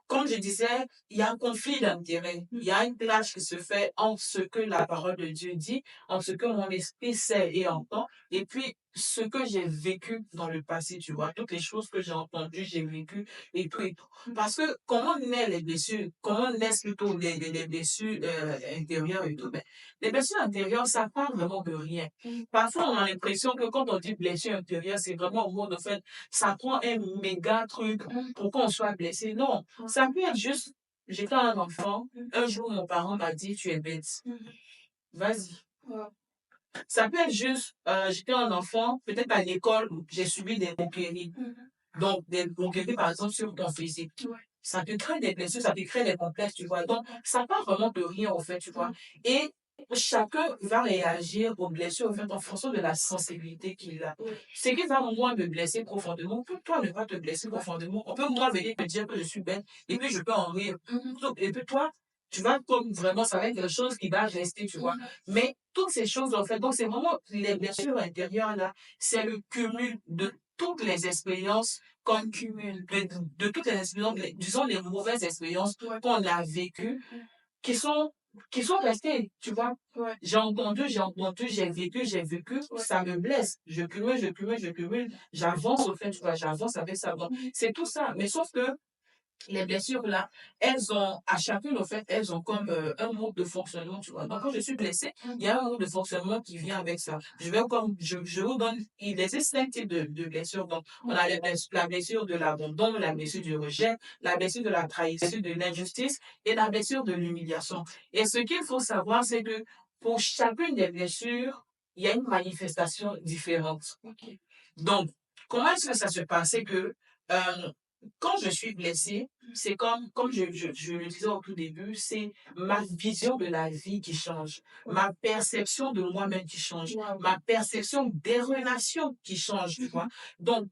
comme je disais, il y a un conflit d'intérêts. Il y a une clash qui se fait entre ce que la parole de Dieu dit, entre ce que mon esprit sait et entend, et puis ce que j'ai vécu dans le passé, tu vois. Toutes les choses que j'ai entendues, j'ai vécues, et tout et tout. Parce que comment naissent les blessures, comment naissent plutôt les blessures intérieures et tout, ben, les blessures intérieures, ça part vraiment de rien. Parfois, on a l'impression que quand on dit blessure intérieure, c'est vraiment au mode, en fait, ça prend un méga truc pour qu'on soit blessé. Non, ça peut être juste, j'étais un enfant, un jour mon parent m'a dit, tu es bête, vas-y. Ouais. Ça peut être juste, j'étais un enfant, peut-être à l'école, j'ai subi des moqueries. Donc, des moqueries, par exemple, sur ton physique. Ouais. Ça te crée des blessures, ça te crée des complexes, tu vois. Donc, ça part vraiment de rien, en fait, tu vois. Et chacun va réagir aux blessures, en fait, en fonction de la sensibilité qu'il a. Ouais. Ce qui va, moi, me blesser profondément, peut toi ne pas te blesser profondément. On peut, moi, venir me dire que je suis bête, et puis je peux en rire. Et puis toi, tu vas comme vraiment, ça va être quelque chose qui va rester, tu vois. Mais toutes ces choses, en fait, donc c'est vraiment les blessures intérieures, là, c'est le cumul de toutes les expériences qu'on cumule, de toutes les expériences, disons les mauvaises expériences qu'on a vécues, qui sont, qui sont restées, tu vois. Ouais. J'ai entendu, j'ai vécu, ça me blesse. Je cumule, j'avance au fait, tu vois, j'avance avec ça. Donc, c'est tout ça. Mais sauf que les blessures là, elles ont, à chacune, au fait, elles ont comme un mode de fonctionnement, tu vois. Donc, quand je suis blessée, il y a un mode de fonctionnement qui vient avec ça. Je vous donne, il existe 5 types de blessures. Donc, on a la blessure de l'abandon, la blessure du rejet, la blessure de la trahison, de l'injustice et la blessure de l'humiliation. Et ce qu'il faut savoir, c'est que pour chacune des blessures, il y a une manifestation différente. Donc, comment est-ce que ça se passe? C'est que, euh, quand je suis blessée, c'est comme je le disais au tout début, c'est ma vision de la vie qui change, ma perception de moi-même qui change, ma perception des relations qui change, tu vois. Donc,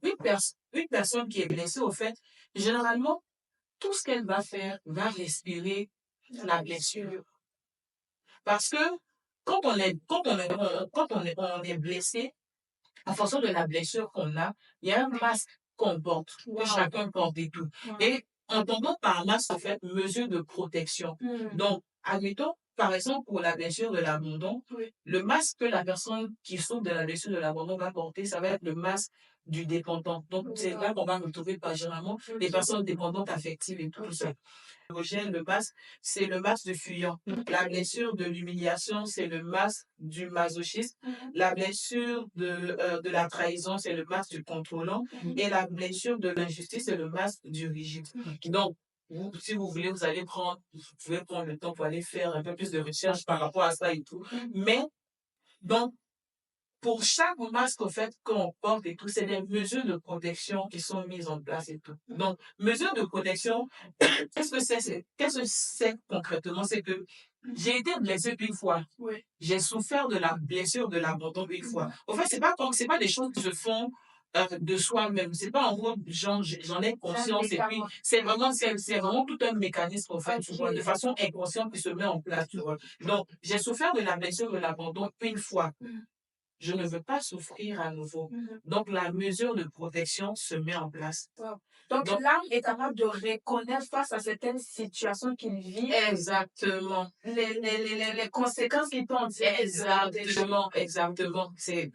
une personne qui est blessée, au fait, généralement, tout ce qu'elle va faire va respirer la blessure. Parce que quand on est blessé, en fonction de la blessure qu'on a, il y a un masque qu'on porte, que chacun porte et tout. Et entendons par masque, en fait, mesure de protection. Donc, admettons, par exemple, pour la blessure de l'abandon, le masque que la personne qui souffre de la blessure de l'abandon va porter, ça va être le masque du dépendant. Donc, c'est là qu'on va retrouver pas généralement les personnes dépendantes affectives et tout ça. Le rejet, le masque, c'est le masque du fuyant. La blessure de l'humiliation, c'est le masque du masochisme. La blessure de la trahison, c'est le masque du contrôlant. Et la blessure de l'injustice, c'est le masque du rigide. Donc, si vous voulez, vous pouvez prendre le temps pour aller faire un peu plus de recherche par rapport à ça et tout. Mais, donc, pour chaque masque, en fait, qu'on porte et tout, c'est des mesures de protection qui sont mises en place et tout. Donc, mesures de protection, qu'est-ce que c'est concrètement? C'est que j'ai été blessée une fois. J'ai souffert de la blessure de l'abandon une fois. En fait, c'est pas des choses qui se font de soi-même. C'est pas en mode, j'en ai conscience et puis c'est vraiment tout un mécanisme, en fait, tu vois, de façon inconsciente qui se met en place, tu vois. Donc, j'ai souffert de la blessure de l'abandon une fois. Je ne veux pas souffrir à nouveau. Donc, la mesure de protection se met en place. Donc, Donc, l'âme est capable de reconnaître face à certaines situations qu'il vit exactement. les conséquences qu'il peut en tirer. Exactement. C'est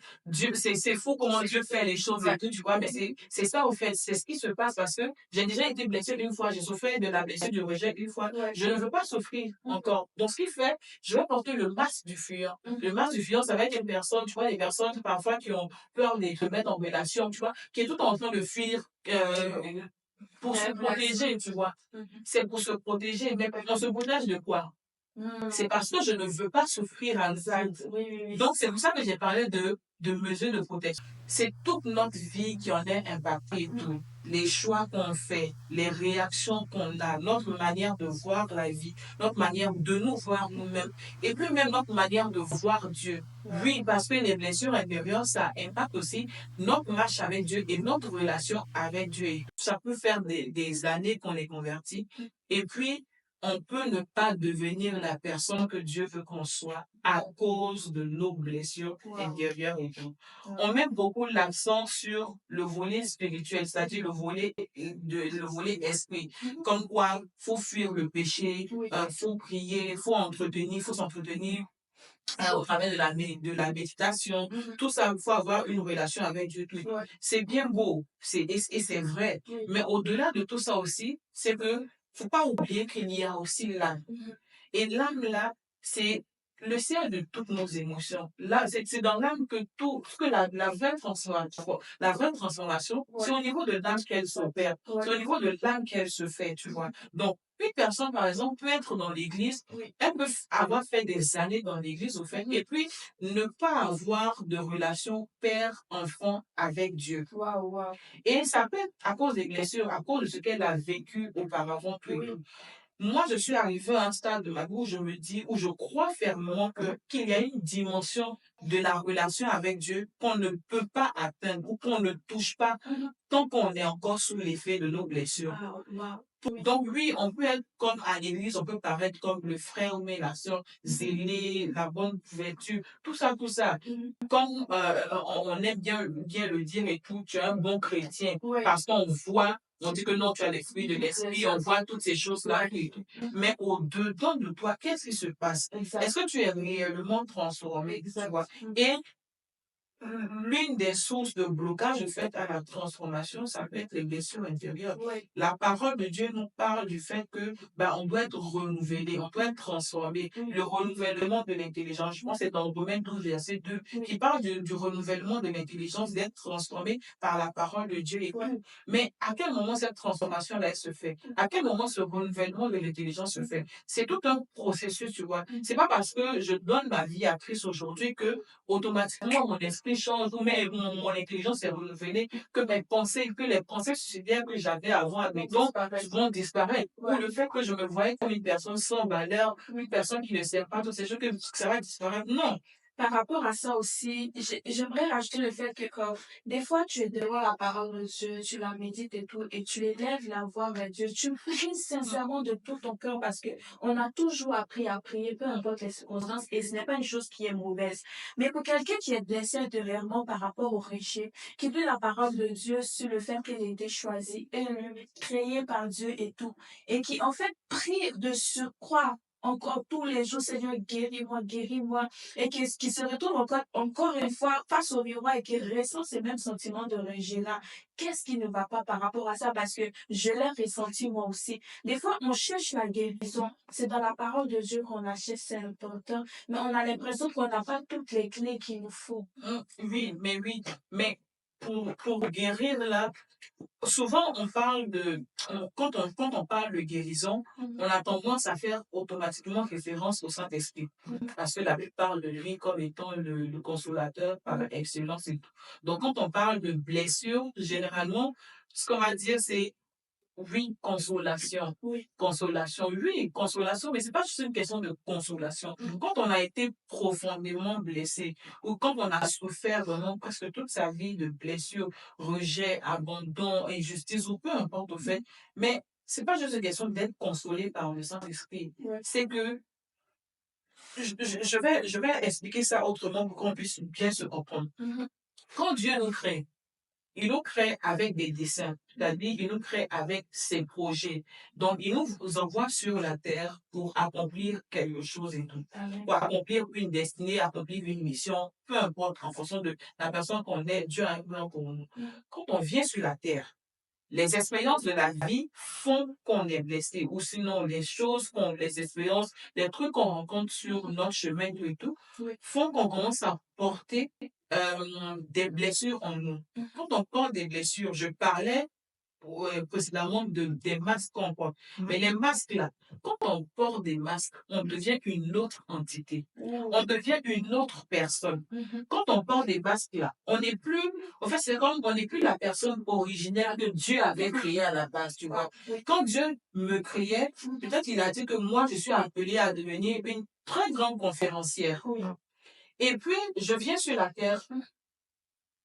fou comment Dieu fait les choses et tout, tu vois, mais c'est ça, au fait, c'est ce qui se passe parce que j'ai déjà été blessée une fois, j'ai souffert de la blessure du rejet une fois. Je ne veux pas souffrir encore. Donc, ce qui fait, je vais porter le masque du fuyant. Le masque du fuyant, ça va être une personne, tu vois, les personnes parfois qui ont peur de se mettre en relation, tu vois, qui est tout en train de fuir pour se protéger, tu vois. C'est pour se protéger, mais on se protège de quoi? C'est parce que je ne veux pas souffrir à nouveau. Donc, c'est pour ça que j'ai parlé de mesures de protection. C'est toute notre vie qui en est impactée et tout. les choix qu'on fait, les réactions qu'on a, notre manière de voir la vie, notre manière de nous voir nous-mêmes, et puis même notre manière de voir Dieu. Oui, parce que les blessures intérieures, ça impacte aussi notre marche avec Dieu et notre relation avec Dieu. Et ça peut faire des années qu'on est converti. Et puis, on peut ne pas devenir la personne que Dieu veut qu'on soit à cause de nos blessures intérieures et tout. On met beaucoup l'accent sur le volet spirituel, c'est-à-dire le volet esprit. Comme quoi, faut fuir le péché, faut prier, faut s'entretenir au travers de la méditation, tout ça, il faut avoir une relation avec Dieu. Tout. C'est bien beau, et c'est vrai. Mais au-delà de tout ça aussi, c'est que faut pas oublier qu'il y a aussi l'âme. Et l'âme, là, c'est le ciel de toutes nos émotions. Là, c'est dans l'âme que tout, que la vraie transformation, c'est au niveau de l'âme qu'elle s'opère. C'est au niveau de l'âme qu'elle se fait, tu vois. Donc, une personne, par exemple, peut être dans l'église, elle peut avoir fait des années dans l'église, au fait, et puis ne pas avoir de relation père-enfant avec Dieu. Et ça peut être à cause des blessures, à cause de ce qu'elle a vécu auparavant, tout et tout. Moi, je suis arrivée à un stade de ma vie où je me dis, où je crois fermement qu'il y a une dimension de la relation avec Dieu qu'on ne peut pas atteindre ou qu'on ne touche pas tant qu'on est encore sous l'effet de nos blessures. Donc oui, on peut être comme à l'église, on peut paraître comme le frère ou la sœur zélé, la bonne couverture, tout ça, tout ça. Comme on aime bien le dire et tout, tu es un bon chrétien parce qu'on voit, on dit que non, tu as les fruits de l'esprit, on voit toutes ces choses-là et tout. Mais au-dedans de toi, qu'est-ce qui se passe? Est-ce que tu es réellement transformé, tu vois? Et l'une des sources de blocage faites à la transformation, ça peut être les blessures intérieures. La parole de Dieu nous parle du fait que on doit être renouvelé, on doit être transformé. Le renouvellement de l'intelligence, je pense que c'est dans le domaine 12, verset 2, qui parle du renouvellement de l'intelligence, d'être transformé par la parole de Dieu. Et tout. Mais à quel moment cette transformation-là elle se fait? À quel moment ce renouvellement de l'intelligence se fait? C'est tout un processus, tu vois. C'est pas parce que je donne ma vie à Christ aujourd'hui que automatiquement mon esprit change ou même mon intelligence est renouvelée, que les pensées suicidaires que j'avais avant, admettons, vont disparaître. Ou le fait que je me voyais comme une personne sans valeur, une personne qui ne sert pas toutes ces choses, que ça va disparaître. Non. Par rapport à ça aussi, j'aimerais rajouter le fait que quand des fois tu es devant la parole de Dieu, tu la médites et tout, et tu élèves la voix vers Dieu, tu pries sincèrement de tout ton cœur parce que on a toujours appris à prier, peu importe les circonstances, et ce n'est pas une chose qui est mauvaise. Mais pour quelqu'un qui est blessé intérieurement par rapport au péché, qui lit la parole de Dieu sur le fait qu'il a été choisi, élu, créé par Dieu et tout, et qui en fait prie de surcroît encore tous les jours, Seigneur, guéris-moi, et qui se retrouve encore une fois face au miroir et qui ressent ces mêmes sentiments de rejet-là. Qu'est-ce qui ne va pas par rapport à ça? Parce que je l'ai ressenti moi aussi. Des fois, on cherche la guérison. C'est dans la parole de Dieu qu'on la cherche, c'est important. Mais on a l'impression qu'on n'a pas toutes les clés qu'il nous faut. Oui. Mais pour guérir, là, souvent, quand on parle de guérison, on a tendance à faire automatiquement référence au Saint-Esprit. Parce que la Bible parle de lui comme étant le consolateur par excellence et tout. Donc, quand on parle de blessure, généralement, ce qu'on va dire, c'est oui, consolation. Oui, consolation, mais c'est pas juste une question de consolation. Quand on a été profondément blessé ou quand on a souffert vraiment presque toute sa vie de blessures, rejet, abandon, injustice ou peu importe au fait, mais c'est pas juste une question d'être consolé par le Saint-Esprit. C'est que je vais expliquer ça autrement pour qu'on puisse bien se comprendre. Quand Dieu nous crée, il nous crée avec des desseins, c'est-à-dire il nous crée avec ses projets. Donc, il nous envoie sur la terre pour accomplir quelque chose et tout. Pour accomplir une destinée, accomplir une mission, peu importe, en fonction de la personne qu'on est, Dieu a un plan pour nous. Quand on vient sur la terre, les expériences de la vie font qu'on est blessé, ou sinon les expériences, les trucs qu'on rencontre sur notre chemin et tout, font qu'on commence à porter des blessures en nous. Quand on porte des blessures, je parlais précédemment des masques qu'on porte. Mais les masques là, quand on porte des masques, on devient une autre entité. On devient une autre personne. Quand on porte des masques là, on n'est plus, en fait, c'est comme on n'est plus la personne originelle que Dieu avait créée à la base, tu vois. Quand Dieu me créait, peut-être il a dit que moi, je suis appelée à devenir une très grande conférencière. Et puis, je viens sur la terre,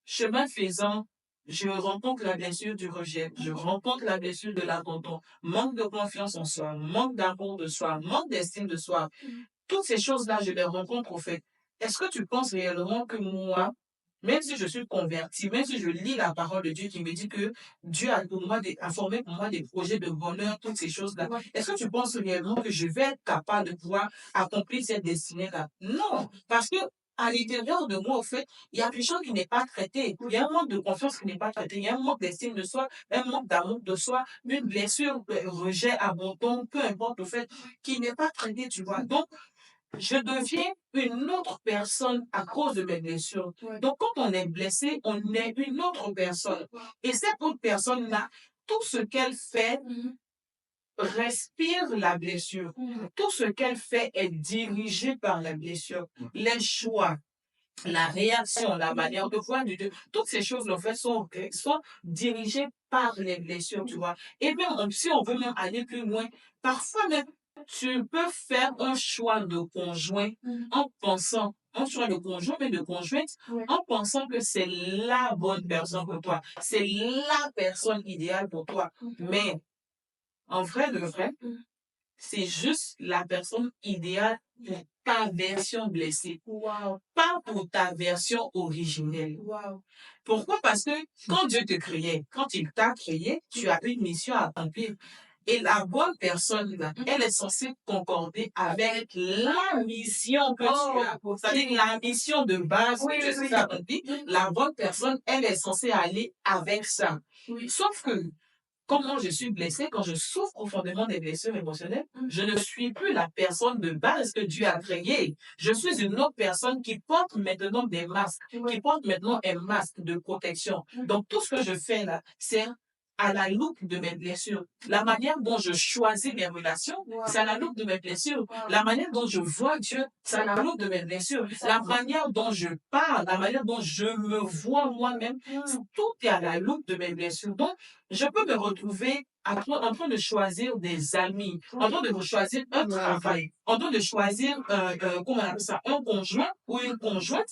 chemin faisant, je rencontre la blessure du rejet, je rencontre la blessure de l'abandon, manque de confiance en soi, manque d'amour de soi, manque d'estime de soi. Toutes ces choses-là, je les rencontre au fait. Est-ce que tu penses réellement que moi, même si je suis convertie, même si je lis la parole de Dieu qui me dit que Dieu a pour moi a formé pour moi des projets de bonheur, toutes ces choses-là, est-ce que tu penses réellement que je vais être capable de pouvoir accomplir cette destinée-là? Non, parce que à l'intérieur de moi, au fait, il y a quelque chose qui n'est pas traité. Il y a un manque de confiance qui n'est pas traité. Il y a un manque d'estime de soi, un manque d'amour de soi, une blessure, rejet, abandon, peu importe, au fait, qui n'est pas traité, tu vois. Donc, je deviens une autre personne à cause de mes blessures. Donc, quand on est blessé, on est une autre personne. Et cette autre personne-là, tout ce qu'elle fait respire la blessure. Tout ce qu'elle fait est dirigé par la blessure. Les choix, la réaction, la manière de voir du Dieu, toutes ces choses, en fait, sont dirigées par les blessures, tu vois. Et même, si on veut même aller plus loin, parfois même, tu peux faire un choix de conjoint en pensant, un choix de conjoint, mais de conjointe, en pensant que c'est la bonne personne pour toi. C'est la personne idéale pour toi. Mais, en vrai de vrai, c'est juste la personne idéale pour ta version blessée. Pas pour ta version originelle. Pourquoi? Parce que quand Dieu te créait, quand il t'a créé, tu as une mission à accomplir. Et la bonne personne, là, elle est censée concorder avec la mission que tu as. C'est-à-dire la mission de base que tu as accomplie. La bonne personne, elle est censée aller avec ça. Sauf que comme moi, je suis blessée, quand je souffre profondément des blessures émotionnelles, je ne suis plus la personne de base que Dieu a créée. Je suis une autre personne qui porte maintenant des masques, qui porte maintenant un masque de protection. Donc, tout ce que je fais là, c'est à la loupe de mes blessures. La manière dont je choisis mes relations, c'est à la loupe de mes blessures. La manière dont je vois Dieu, c'est à la loupe de mes blessures. La manière dont je parle, la manière dont je me vois moi-même, tout est à la loupe de mes blessures. Donc, je peux me retrouver en train de choisir des amis, en train de choisir un travail, en train de choisir, comment on appelle ça, un conjoint ou une conjointe,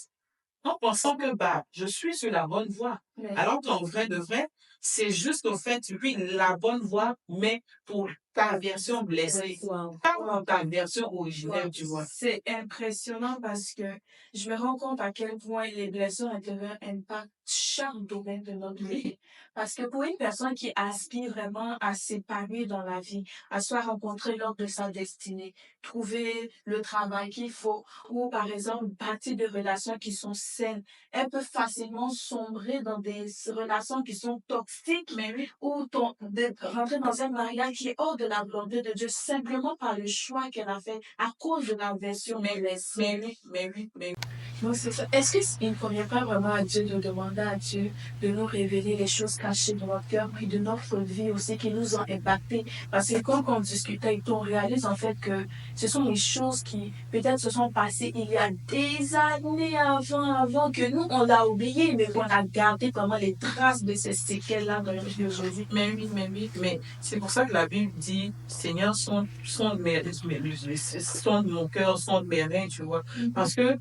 en pensant que bah, je suis sur la bonne voie. Alors qu'en vrai de vrai, c'est juste au fait, oui, la bonne voie, mais pour ta version blessée, pas pour ta version originelle, tu vois. C'est impressionnant parce que je me rends compte à quel point les blessures intérieures impactent chaque domaine de notre vie. Parce que pour une personne qui aspire vraiment à s'épanouir dans la vie, à se rencontrer lors de sa destinée, trouver le travail qu'il faut, ou par exemple bâtir des relations qui sont saines, elle peut facilement sombrer dans des relations qui sont toxiques, ou rentrer dans un mariage qui est hors de la volonté de Dieu, simplement par le choix qu'elle a fait à cause de la version blessée. Donc, c'est ça. Est-ce qu'il ne convient pas vraiment à Dieu de demander à Dieu de nous révéler les choses cachées de notre cœur et de notre vie aussi qui nous ont impactés? Parce que quand on discutait et on réalise en fait que ce sont des choses qui peut-être se sont passées il y a des années avant que nous, on l'a oublié, mais qu'on a gardé vraiment les traces de ces séquelles-là dans notre vie aujourd'hui. Mais c'est pour ça que la Bible dit, Seigneur, sonde mon cœur, sonde mes reins, tu vois. Parce que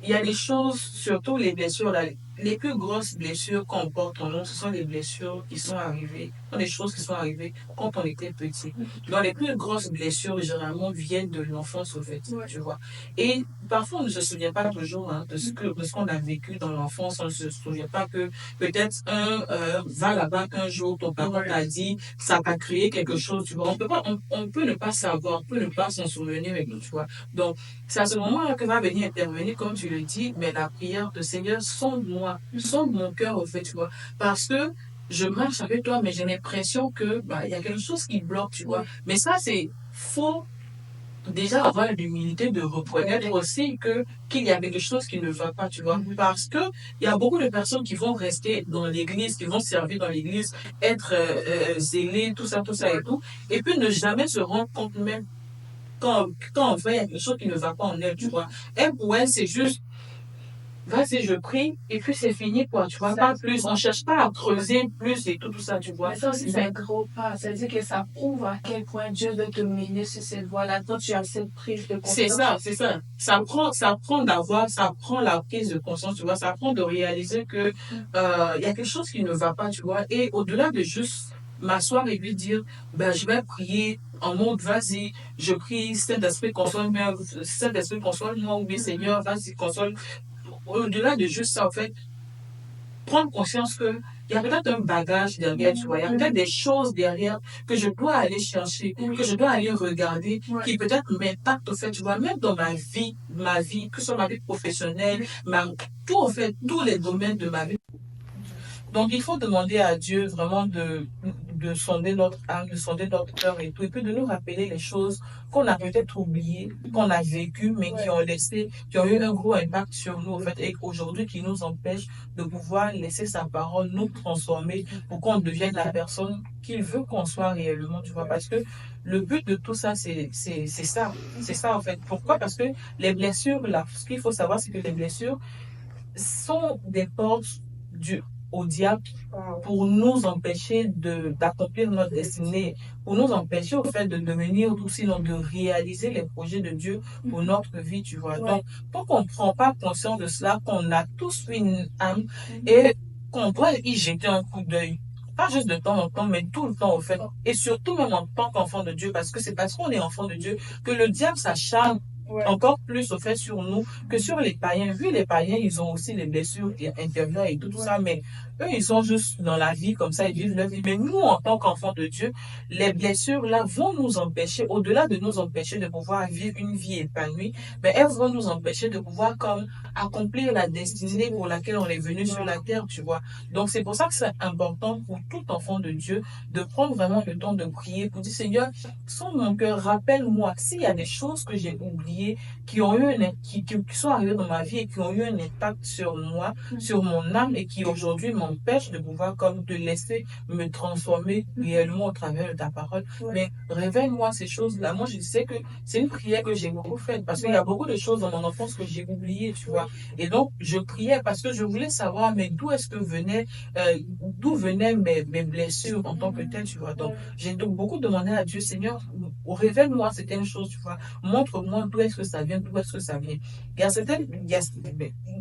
il y a des choses, surtout les blessures, là, les plus grosses blessures qu'on porte en nous, ce sont les blessures qui sont arrivées, ce sont des choses qui sont arrivées quand on était petit. Donc, les plus grosses blessures, généralement, viennent de l'enfance, au fait, tu vois. Et parfois, on ne se souvient pas toujours de ce qu'on a vécu dans l'enfance. On ne se souvient pas que peut-être va là-bas qu'un jour, ton papa t'a dit, ça t'a créé quelque chose, tu vois. On peut ne pas savoir, on peut ne pas s'en souvenir avec nous, tu vois. Donc, c'est à ce moment-là que va venir intervenir, comme tu le dis, mais la prière de Seigneur, sonde-moi, sonde mon cœur, au fait, tu vois. Parce que je marche avec toi, mais j'ai l'impression que, il y a quelque chose qui bloque, tu vois. Mais ça, c'est faux déjà avoir l'humilité de reconnaître aussi qu'il y a quelque chose qui ne va pas, tu vois. Parce que il y a beaucoup de personnes qui vont rester dans l'église, qui vont servir dans l'église, être zélés, tout ça et tout, et puis ne jamais se rendre compte même quand on fait, il y a quelque chose qui ne va pas en elle, tu vois. Elle, pour elle, c'est juste, vas-y, je prie, et puis c'est fini, quoi, tu vois, pas plus. On cherche pas à creuser plus et tout ça, tu vois. Mais ça aussi, c'est un gros pas. Ça veut dire que ça prouve à quel point Dieu veut te mener sur cette voie-là. Toi, tu as cette prise de C'est conscience. ça, c'est ça. Ça prend la prise de conscience, tu vois. Ça prend de réaliser que, il y a quelque chose qui ne va pas, tu vois. Et au-delà de juste m'asseoir et lui dire, ben, je vais prier en mode, vas-y, je prie, Saint-Esprit, console-moi, Saint-Esprit, console-moi, ou bien Seigneur, vas-y, console. Au-delà de juste ça, en fait, prendre conscience que il y a peut-être un bagage derrière, tu vois. Il y a peut-être des choses derrière que je dois aller chercher, que je dois aller regarder, qui peut-être m'impactent, au fait, tu vois, même dans ma vie, que ce soit ma vie professionnelle, tout, en fait, tous les domaines de ma vie. Donc, il faut demander à Dieu vraiment de sonder notre âme, de sonder notre cœur et tout, et puis de nous rappeler les choses qu'on a peut-être oubliées, qu'on a vécues, mais qui ont eu un gros impact sur nous, en fait, et aujourd'hui qui nous empêchent de pouvoir laisser sa parole nous transformer pour qu'on devienne la personne qu'il veut qu'on soit réellement, tu vois, parce que le but de tout ça, c'est ça, en fait. Pourquoi? Parce que les blessures, là, ce qu'il faut savoir, c'est que les blessures sont des portes du au diable pour nous empêcher d'accomplir notre destinée, pour nous empêcher au fait de devenir ou sinon de réaliser les projets de Dieu pour notre vie, tu vois. Donc, tant qu'on ne prend pas conscience de cela, qu'on a tous une âme et qu'on doit y jeter un coup d'œil. Pas juste de temps en temps, mais tout le temps, au fait. Et surtout même en tant qu'enfant de Dieu, parce que c'est parce qu'on est enfant de Dieu que le diable s'acharne encore plus au fait sur nous que sur les païens. Vu les païens, ils ont aussi des blessures intérieures et tout ça, mais eux, ils sont juste dans la vie comme ça, ils vivent leur vie. Mais nous, en tant qu'enfants de Dieu, les blessures là vont nous empêcher, au-delà de nous empêcher de pouvoir vivre une vie épanouie, mais elles vont nous empêcher de pouvoir comme accomplir la destinée pour laquelle on est venu sur la terre, tu vois. Donc c'est pour ça que c'est important pour tout enfant de Dieu de prendre vraiment le temps de prier pour dire Seigneur, sonde mon cœur, rappelle-moi s'il y a des choses que j'ai oubliées qui ont eu qui sont arrivées dans ma vie et qui ont eu un impact sur moi, sur mon âme et qui aujourd'hui m'empêchent de pouvoir comme te laisser me transformer réellement au travers de ta parole. Mais révèle-moi ces choses-là. Moi, je sais que c'est une prière que j'ai beaucoup faite parce qu'il y a beaucoup de choses dans mon enfance que j'ai oubliées, tu vois. Et donc, je priais parce que je voulais savoir, mais d'où venaient mes blessures en tant que telles, tu vois. Donc, j'ai donc beaucoup demandé à Dieu, Seigneur, révèle-moi certaines choses, tu vois. Montre-moi d'où est-ce que ça vient, d'où est-ce que ça vient.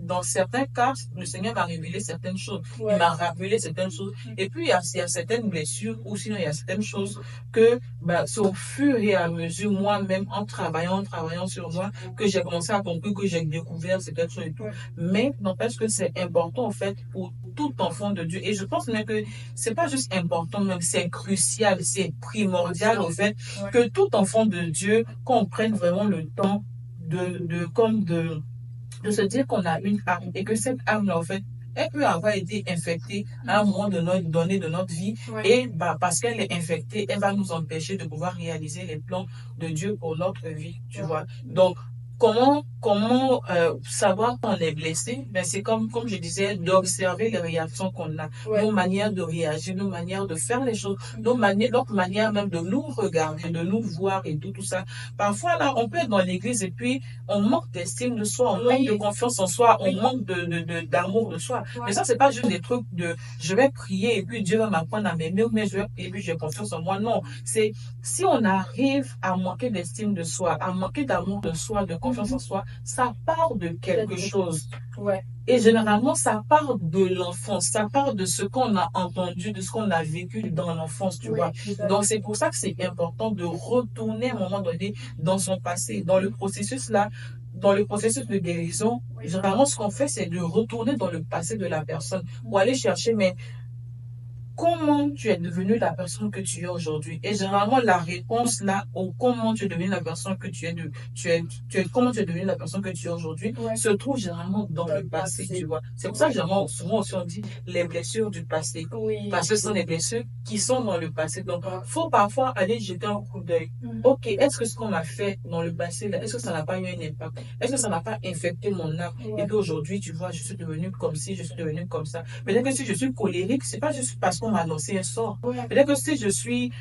Dans certains cas, le Seigneur m'a révélé certaines choses. Il m'a rappelé certaines choses. Et puis, il y a certaines blessures, ou sinon, il y a certaines choses que, c'est au fur et à mesure, moi-même, en travaillant sur moi, que j'ai commencé à comprendre, que j'ai découvert certaines choses et tout. Mais, n'empêche que c'est important, en fait, pour tout enfant de Dieu. Et je pense même que c'est pas juste important, même c'est crucial, c'est primordial, au fait, que tout enfant de Dieu comprenne vraiment le temps de se dire qu'on a une âme et que cette âme-là, en fait, elle peut avoir été infectée à un moment donné de notre vie et parce qu'elle est infectée, elle va nous empêcher de pouvoir réaliser les plans de Dieu pour notre vie, tu vois. Donc, comment savoir qu'on est blessé? Ben, c'est comme je disais, d'observer les réactions qu'on a, nos manières de réagir, nos manières de faire les choses, notre manière même de nous regarder, de nous voir et tout ça. Parfois, là, on peut être dans l'église et puis on manque d'estime de soi, on manque de confiance en soi, on manque d'amour de soi. Mais ça, c'est pas juste des trucs de je vais prier et puis Dieu va m'apprendre à m'aimer, mais et puis j'ai confiance en moi. Non, c'est si on arrive à manquer d'estime de soi, à manquer d'amour de soi, de confiance en soi, ça part de quelque chose. Et généralement, ça part de l'enfance, ça part de ce qu'on a entendu, de ce qu'on a vécu dans l'enfance, tu vois. Donc, c'est pour ça que c'est important de retourner à un moment donné dans son passé, dans le processus de guérison. Généralement, ce qu'on fait, c'est de retourner dans le passé de la personne pour aller chercher, mais comment tu es devenu la personne que tu es aujourd'hui? Et généralement, la réponse là, au comment tu es devenu la personne que comment tu es devenu la personne que tu es aujourd'hui, Ouais. se trouve généralement dans le passé, tu vois. C'est pour ça que généralement, souvent aussi on dit les blessures du passé. Oui. Parce que ce sont des blessures qui sont dans le passé. Donc, faut parfois aller jeter un coup d'œil. Mhm. Ok, est-ce que ce qu'on a fait dans le passé là, est-ce que ça n'a pas eu un impact? Est-ce que ça n'a pas infecté mon âme? Ouais. Et puis aujourd'hui, tu vois, je suis devenue comme ci, je suis devenue comme ça. Peut-être que si je suis colérique, c'est pas juste parce qu'on m'a annoncé un sort. Ouais. Peut-être que si je suis,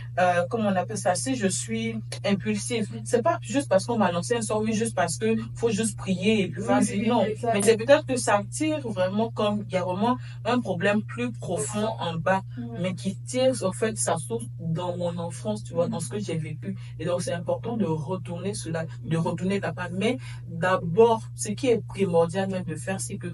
comment on appelle ça, si je suis impulsif, c'est pas juste parce qu'on m'a annoncé un sort, oui, juste parce que faut juste prier et puis vas-y. Oui, Non. exactement. Mais c'est peut-être que ça tire vraiment comme, il y a vraiment un problème plus profond en bas, mais qui tire, en fait, sa source dans mon enfance, tu vois, dans ce que j'ai vécu. Et donc, c'est important de retourner cela, de retourner là-bas. Mais d'abord, ce qui est primordial même de faire, c'est que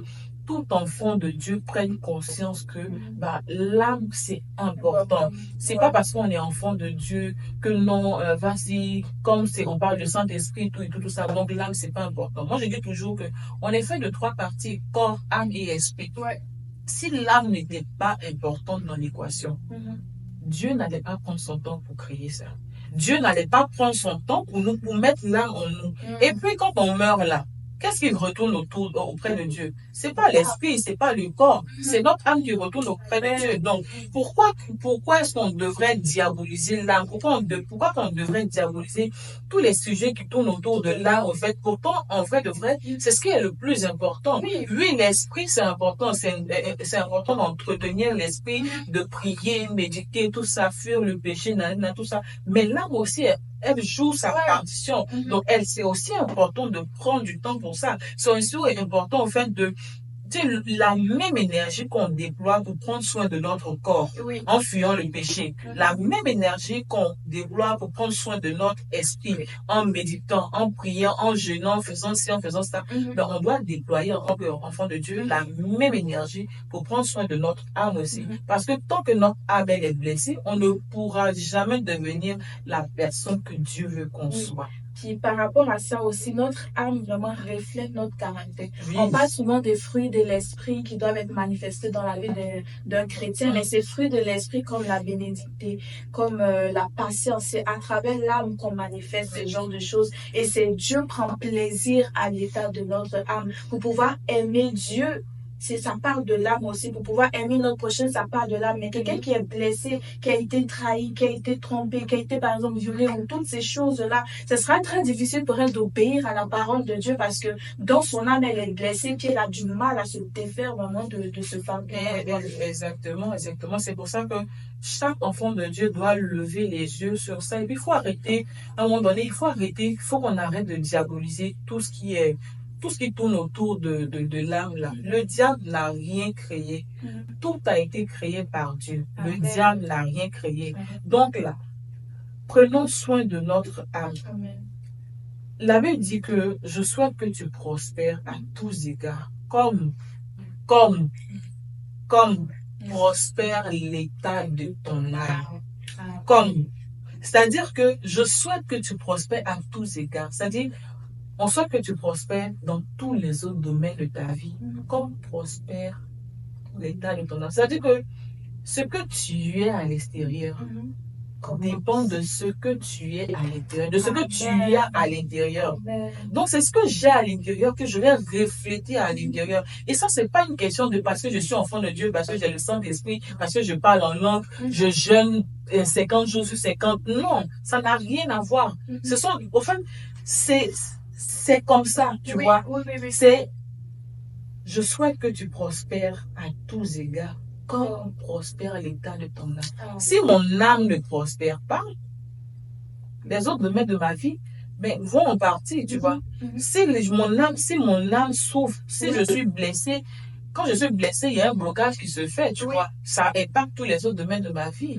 tout enfant de Dieu prenne conscience que bah, l'âme, c'est important. C'est pas parce qu'on est enfant de Dieu que non, vas-y, comme c'est, on parle de Saint-Esprit, tout et tout ça, donc l'âme, c'est pas important. Moi, je dis toujours que on est fait de 3 parties, corps, âme et esprit. Ouais. Si l'âme n'était pas importante dans l'équation, Dieu n'allait pas prendre son temps pour créer ça. Dieu n'allait pas prendre son temps pour mettre l'âme en nous. Et puis, quand on meurt là, qu'est-ce qui retourne auprès de Dieu? C'est pas l'esprit, c'est pas le corps, c'est notre âme qui retourne auprès de Dieu. Donc, pourquoi est-ce qu'on devrait diaboliser l'âme? Pourquoi on devrait diaboliser tous les sujets qui tournent autour de l'âme, en fait? Pourtant, en vrai de vrai, c'est ce qui est le plus important. Oui, l'esprit, c'est important. C'est important d'entretenir l'esprit, de prier, méditer, tout ça, fuir le péché, tout ça. Mais l'âme aussi, elle joue sa partition. Donc, c'est aussi important de prendre du temps pour ça. C'est aussi important, en fait, la même énergie qu'on déploie pour prendre soin de notre corps en fuyant le péché, la même énergie qu'on déploie pour prendre soin de notre esprit en méditant, en priant, en jeûnant, en faisant ci, en faisant ça. Donc, on doit déployer en tant qu'enfant de Dieu la même énergie pour prendre soin de notre âme aussi. Parce que tant que notre âme elle est blessée, on ne pourra jamais devenir la personne que Dieu veut qu'on soit. Puis par rapport à ça aussi, notre âme vraiment reflète notre caractère. Oui. On parle souvent des fruits de l'esprit qui doivent être manifestés dans la vie d'un chrétien, mais ces fruits de l'esprit comme la bénédicté, comme la patience, c'est à travers l'âme qu'on manifeste ce genre de choses. Et c'est Dieu prend plaisir à l'état de notre âme. Pour pouvoir aimer Dieu, ça parle de l'âme aussi. Pour pouvoir aimer notre prochain, ça parle de l'âme. Mais quelqu'un qui est blessé, qui a été trahi, qui a été trompé, qui a été par exemple violé, ou toutes ces choses-là, ce sera très difficile pour elle d'obéir à la parole de Dieu parce que dans son âme, elle est blessée, puis elle a du mal à se défaire vraiment de ce fardeau. Exactement. C'est pour ça que chaque enfant de Dieu doit lever les yeux sur ça. Et puis, il faut arrêter, à un moment donné, il faut qu'on arrête de diaboliser tout ce qui tourne autour de l'âme là. Le diable n'a rien créé. Tout a été créé par Dieu. Le diable n'a rien créé. Donc là, prenons soin de notre âme. La Bible dit que je souhaite que tu prospères à tous égards, comme prospère l'état de ton âme. C'est-à-dire que je souhaite que tu prospères à tous égards. C'est-à-dire, on souhaite que tu prospères dans tous les autres domaines de ta vie, comme prospère l'état de ton âme. C'est-à-dire que ce que tu es à l'extérieur dépend de ce que tu es à l'intérieur, de ce que tu as à l'intérieur. Donc, c'est ce que j'ai à l'intérieur que je vais refléter à l'intérieur. Et ça, c'est pas une question de parce que je suis enfant de Dieu, parce que j'ai le Saint-Esprit, parce que je parle en langue, je jeûne 50 jours sur 50. Non, ça n'a rien à voir. Au fait, c'est comme ça, tu vois. Je souhaite que tu prospères à tous égards, comme prospère l'état de ton âme. Si mon âme ne prospère pas, les autres domaines de ma vie vont en partie, tu vois. Si mon âme souffre, si je suis blessée, quand je suis blessée, il y a un blocage qui se fait, tu vois. Ça impacte tous les autres domaines de ma vie.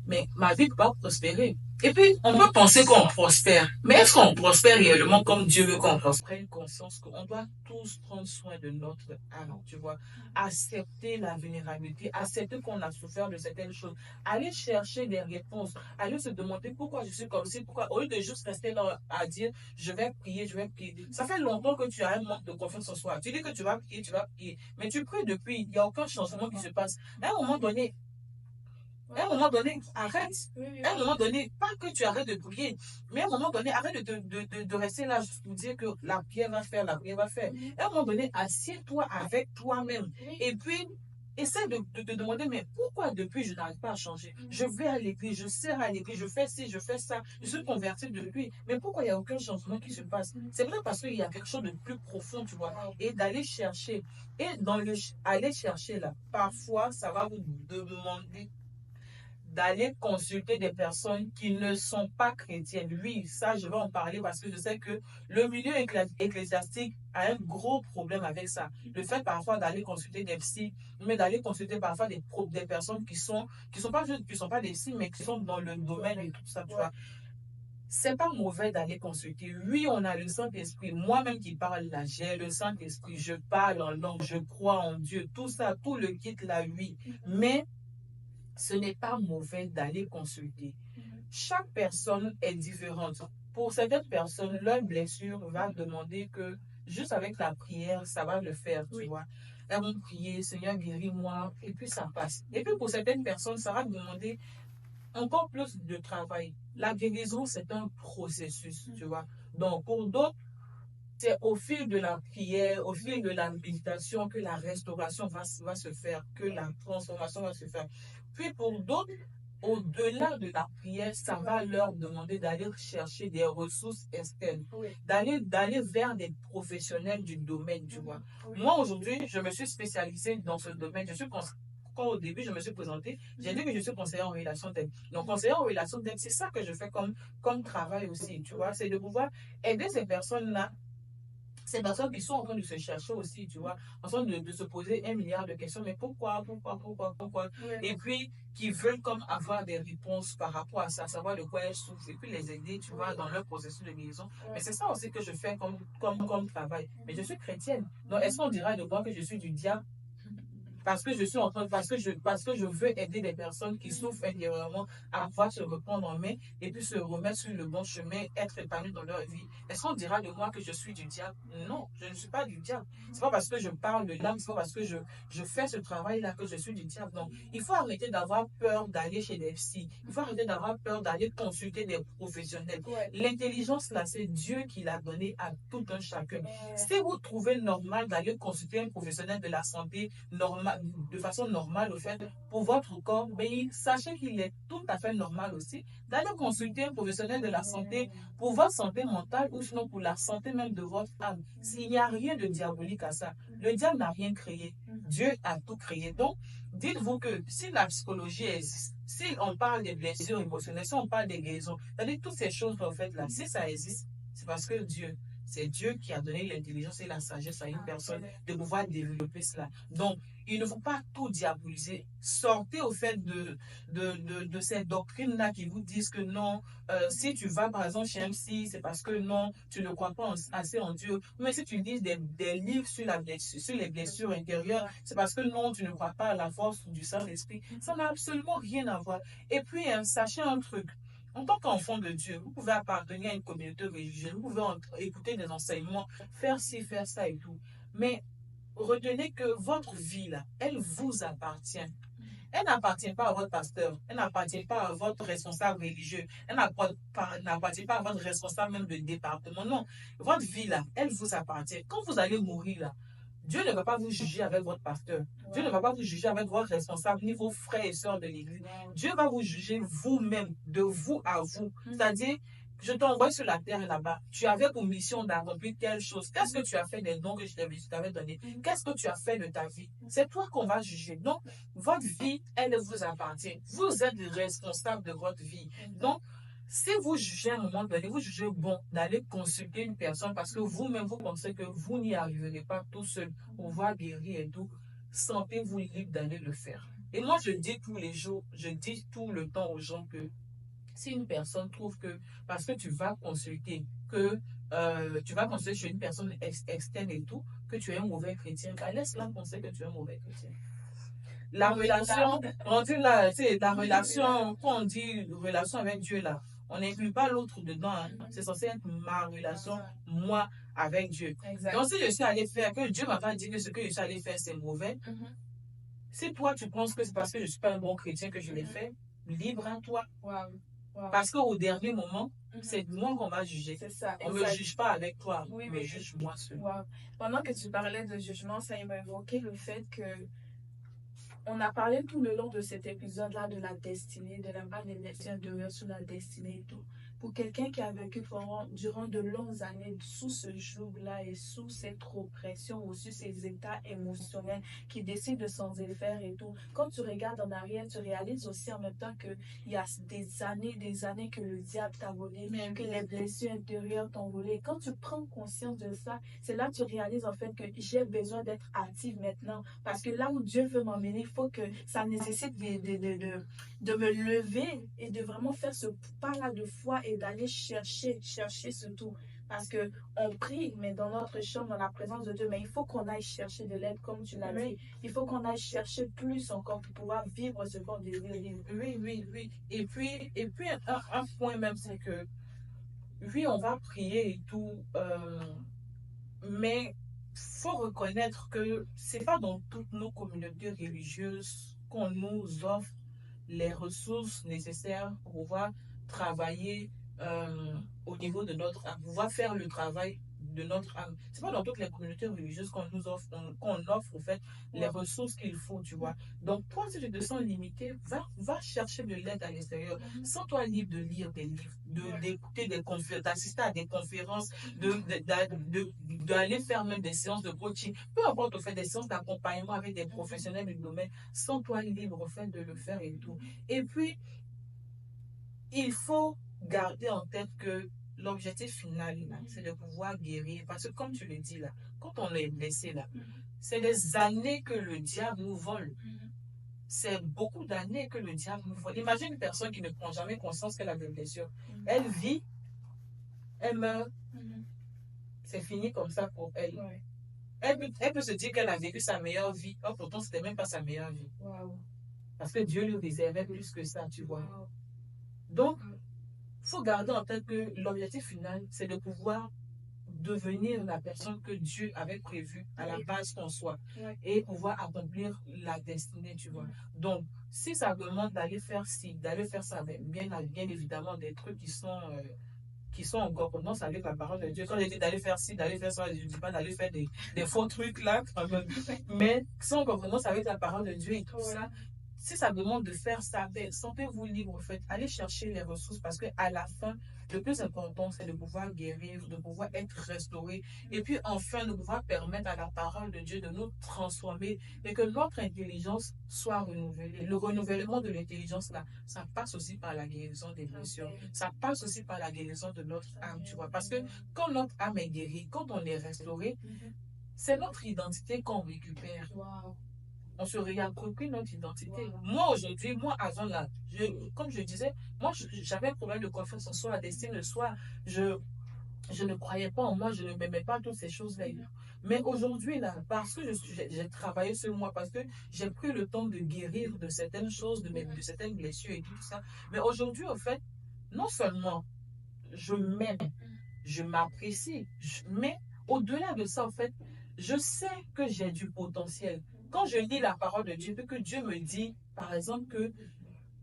Mais ma vie ne peut pas prospérer. Et puis, on peut penser qu'on prospère. Mais est-ce qu'on prospère réellement comme Dieu veut qu'on prospère? Prendre conscience qu'on doit tous prendre soin de notre âme, tu vois. Accepter la vulnérabilité, accepter qu'on a souffert de certaines choses. Aller chercher des réponses. Aller se demander pourquoi je suis comme ça, pourquoi, au lieu de juste rester là à dire, je vais prier. Ça fait longtemps que tu as un manque de confiance en soi. Tu dis que tu vas prier. Mais tu pries depuis, il n'y a aucun changement qui se passe. À un moment donné, À un moment donné, arrête. Oui, À un moment donné, pas que tu arrêtes de prier, mais à un moment donné, arrête de rester là juste pour dire que la prière va faire, la prière va faire. À un moment donné, assieds-toi avec toi-même. oui. Et puis, essaie de te demander, mais pourquoi depuis je n'arrive pas à changer? Je vais à l'église, je sers à l'église, je fais ci, je fais ça, je suis convertie depuis. Mais pourquoi il n'y a aucun changement qui se passe? C'est vrai parce qu'il y a quelque chose de plus profond, tu vois. Et d'aller chercher. Et aller chercher là, parfois, ça va vous demander d'aller consulter des personnes qui ne sont pas chrétiennes. Oui, ça, je vais en parler parce que je sais que le milieu ecclésiastique a un gros problème avec ça. Le fait parfois d'aller consulter des psys, mais d'aller consulter parfois des personnes qui sont pas juste, qui sont pas des psys, mais qui sont dans le domaine et tout ça, tu vois. C'est pas mauvais d'aller consulter. Oui, on a le Saint-Esprit. Moi-même qui parle là, j'ai le Saint-Esprit. Je parle en langue, je crois en Dieu. Tout ça, tout le kit là, oui. Mais ce n'est pas mauvais d'aller consulter. Chaque personne est différente. Pour certaines personnes, leur blessure va demander que juste avec la prière, ça va le faire, tu vois. Elles vont prier, Seigneur, guéris-moi, et puis ça passe. Et puis pour certaines personnes, ça va demander encore plus de travail. La guérison, c'est un processus, tu vois. Donc, pour d'autres, c'est au fil de la prière, au fil de la méditation que la restauration va se faire, que la transformation va se faire. Puis pour d'autres, au-delà de la prière, ça va leur demander d'aller chercher des ressources externes, d'aller vers des professionnels du domaine, tu vois. Moi, aujourd'hui, je me suis spécialisée dans ce domaine. Quand au début, je me suis présentée, j'ai dit que je suis conseillère en relation d'aide. Donc, conseillère en relation d'aide, c'est ça que je fais comme travail aussi, tu vois. C'est de pouvoir aider ces personnes-là, ces personnes qui sont en train de se chercher aussi, tu vois, en train de se poser 1 milliard de questions, mais pourquoi? Et puis, qui veulent comme avoir des réponses par rapport à ça, savoir de quoi elles souffrent, et puis les aider, tu vois, dans leur processus de guérison. Mais c'est ça aussi que je fais comme travail. Mais je suis chrétienne. Donc, est-ce qu'on dira de moi que je suis du diable? Parce que je suis en train, parce que je veux aider des personnes qui souffrent intérieurement à pouvoir se reprendre en main et puis se remettre sur le bon chemin, être épanouies dans leur vie. Est-ce qu'on dira de moi que je suis du diable? Non, je ne suis pas du diable. C'est pas parce que je parle de l'âme, c'est pas parce que je fais ce travail-là que je suis du diable. Donc, il faut arrêter d'avoir peur d'aller chez des psys. Il faut arrêter d'avoir peur d'aller consulter des professionnels. L'intelligence, là, c'est Dieu qui l'a donnée à tout un chacun. Si vous trouvez normal d'aller consulter un professionnel de la santé de façon normale, au fait, pour votre corps, mais sachez qu'il est tout à fait normal aussi d'aller consulter un professionnel de la santé pour votre santé mentale ou sinon pour la santé même de votre âme. S'il n'y a rien de diabolique à ça, le diable n'a rien créé. Dieu a tout créé. Donc, dites-vous que si la psychologie existe, si on parle des blessures émotionnelles, si on parle des guérisons, c'est-à-dire toutes ces choses en fait là, si ça existe, c'est parce que c'est Dieu qui a donné l'intelligence et la sagesse à une personne de pouvoir développer cela. Donc, il ne faut pas tout diaboliser. Sortez au fait de ces doctrines-là qui vous disent que non, si tu vas par exemple chez un psy, c'est parce que non, tu ne crois pas assez en Dieu. Mais si tu lis des livres sur les blessures intérieures, c'est parce que non, tu ne crois pas à la force du Saint-Esprit. Ça n'a absolument rien à voir. Et puis, sachez un truc. En tant qu'enfant de Dieu, vous pouvez appartenir à une communauté religieuse, vous pouvez écouter des enseignements, faire ci, faire ça et tout. Mais retenez que votre vie, là, elle vous appartient. Elle n'appartient pas à votre pasteur, elle n'appartient pas à votre responsable religieux, elle n'appartient pas à votre responsable même de département. Non, votre vie, là, elle vous appartient. Quand vous allez mourir, là, Dieu ne va pas vous juger avec votre pasteur. Dieu ne va pas vous juger avec votre responsable, ni vos frères et sœurs de l'église. Dieu va vous juger vous-même, de vous à vous. C'est-à-dire, je t'envoie sur la terre là-bas. Tu avais pour mission d'accomplir telle chose. Qu'est-ce que tu as fait des dons que je t'avais donnés? Qu'est-ce que tu as fait de ta vie? C'est toi qu'on va juger. Donc, votre vie, elle vous appartient. Vous êtes responsable de votre vie. Donc, si vous jugez à un moment donné, vous jugez bon d'aller consulter une personne parce que vous-même, vous pensez que vous n'y arriverez pas tout seul pour voir guérir et tout, sentez-vous libre d'aller le faire. Et moi, je dis tous les jours, je dis tout le temps aux gens que si une personne trouve que, parce que tu vas consulter, que tu vas consulter chez une personne externe et tout, que tu es un mauvais chrétien, bah, laisse-la penser que tu es un mauvais chrétien. La relation, on dit là, c'est la relation, quand on dit relation avec Dieu là, on n'inclut pas l'autre dedans. Hein. C'est censé être ma relation, moi, avec Dieu. Donc, si je suis allé faire, que Dieu m'a pas dit que ce que je suis allé faire, c'est mauvais, Si toi, tu penses que c'est parce que je ne suis pas un bon chrétien que je l'ai fait, libre à toi. Wow. Wow. Parce qu'au dernier moment, c'est moi qu'on va juger. C'est ça. On ne me juge pas avec toi, Oui, on me oui. juge moi seul. Wow. Pendant que tu parlais de jugement, ça m'a évoqué le fait que on a parlé tout le long de cet épisode-là de la destinée, de l'impact des intérieurs sur la destinée et tout. Pour quelqu'un qui a vécu durant de longues années sous ce joug-là et sous cette oppression ou sous ces états émotionnels qui décident de s'en défaire et tout, quand tu regardes en arrière, tu réalises aussi en même temps qu'il y a des années que le diable t'a volé, que les blessures intérieures t'ont volé. Quand tu prends conscience de ça, c'est là que tu réalises en fait que j'ai besoin d'être active maintenant. Parce que là où Dieu veut m'emmener, il faut que ça nécessite de me lever et de vraiment faire ce pas-là de foi et d'aller chercher ce tout. Parce que on prie, mais dans notre chambre, dans la présence de Dieu, mais il faut qu'on aille chercher de l'aide, comme tu l'as dit. Il faut qu'on aille chercher plus encore pour pouvoir vivre ce qu'on désire vivre. Oui, oui, oui. Et puis un point même, c'est que, oui, on va prier et tout, mais faut reconnaître que c'est pas dans toutes nos communautés religieuses qu'on nous offre les ressources nécessaires pour pouvoir travailler au niveau de notre âme, pouvoir faire le travail de notre âme. C'est pas dans toutes les communautés religieuses qu'on nous offre, qu'on offre en fait les ressources qu'il faut, tu vois. Donc toi, si tu te sens limité, va chercher de l'aide à l'extérieur. Sens-toi libre de lire des livres, d'écouter des conférences, d'assister à des conférences, d'aller faire même des séances de coaching. Peu importe, on fait des séances d'accompagnement avec des professionnels du domaine. Sens-toi libre au fait de le faire et tout. Et puis, il faut garder en tête que l'objectif final, c'est de pouvoir guérir. Parce que comme tu le dis là, quand on est blessé là, c'est des années que le diable nous vole. C'est beaucoup d'années que le diable nous vole. Imagine une personne qui ne prend jamais conscience qu'elle a des blessures. Elle vit, elle meurt, c'est fini comme ça pour elle. Elle peut se dire qu'elle a vécu sa meilleure vie. Or, pourtant, ce n'était même pas sa meilleure vie. Parce que Dieu lui réservait plus que ça, tu vois. Donc, il faut garder en tête que l'objectif final, c'est de pouvoir devenir la personne que Dieu avait prévue à la base qu'on soit et pouvoir accomplir la destinée, tu vois. Donc, si ça demande d'aller faire ci, d'aller faire ça, bien évidemment, des trucs qui sont en concordance avec la parole de Dieu. Quand je dis d'aller faire ci, d'aller faire ça, je ne dis pas d'aller faire des faux trucs là, quand même. Mais qui sont en concordance avec la parole de Dieu et tout ça. Si ça demande de faire ça, sentez-vous libre, en fait. Allez chercher les ressources parce qu'à la fin, le plus important, c'est de pouvoir guérir, de pouvoir être restauré et puis enfin de pouvoir permettre à la parole de Dieu de nous transformer et que notre intelligence soit renouvelée. Le renouvellement de l'intelligence, là, ça passe aussi par la guérison des blessures. Ça passe aussi par la guérison de notre âme, tu vois. Parce que quand notre âme est guérie, quand on est restauré, c'est notre identité qu'on récupère. On se réapproprie notre identité. Moi, aujourd'hui, moi, avant là, comme je disais, moi, j'avais un problème de confiance en soi, la d'estime de soi. Je ne croyais pas en moi, je ne m'aimais pas, toutes ces choses-là. Mais aujourd'hui, là, parce que j'ai travaillé sur moi, parce que j'ai pris le temps de guérir de certaines choses, de certaines blessures et tout ça. Mais aujourd'hui, en fait, non seulement je m'aime, je m'apprécie, mais au-delà de ça, en fait, je sais que j'ai du potentiel. Quand je lis la parole de Dieu, que Dieu me dit, par exemple, que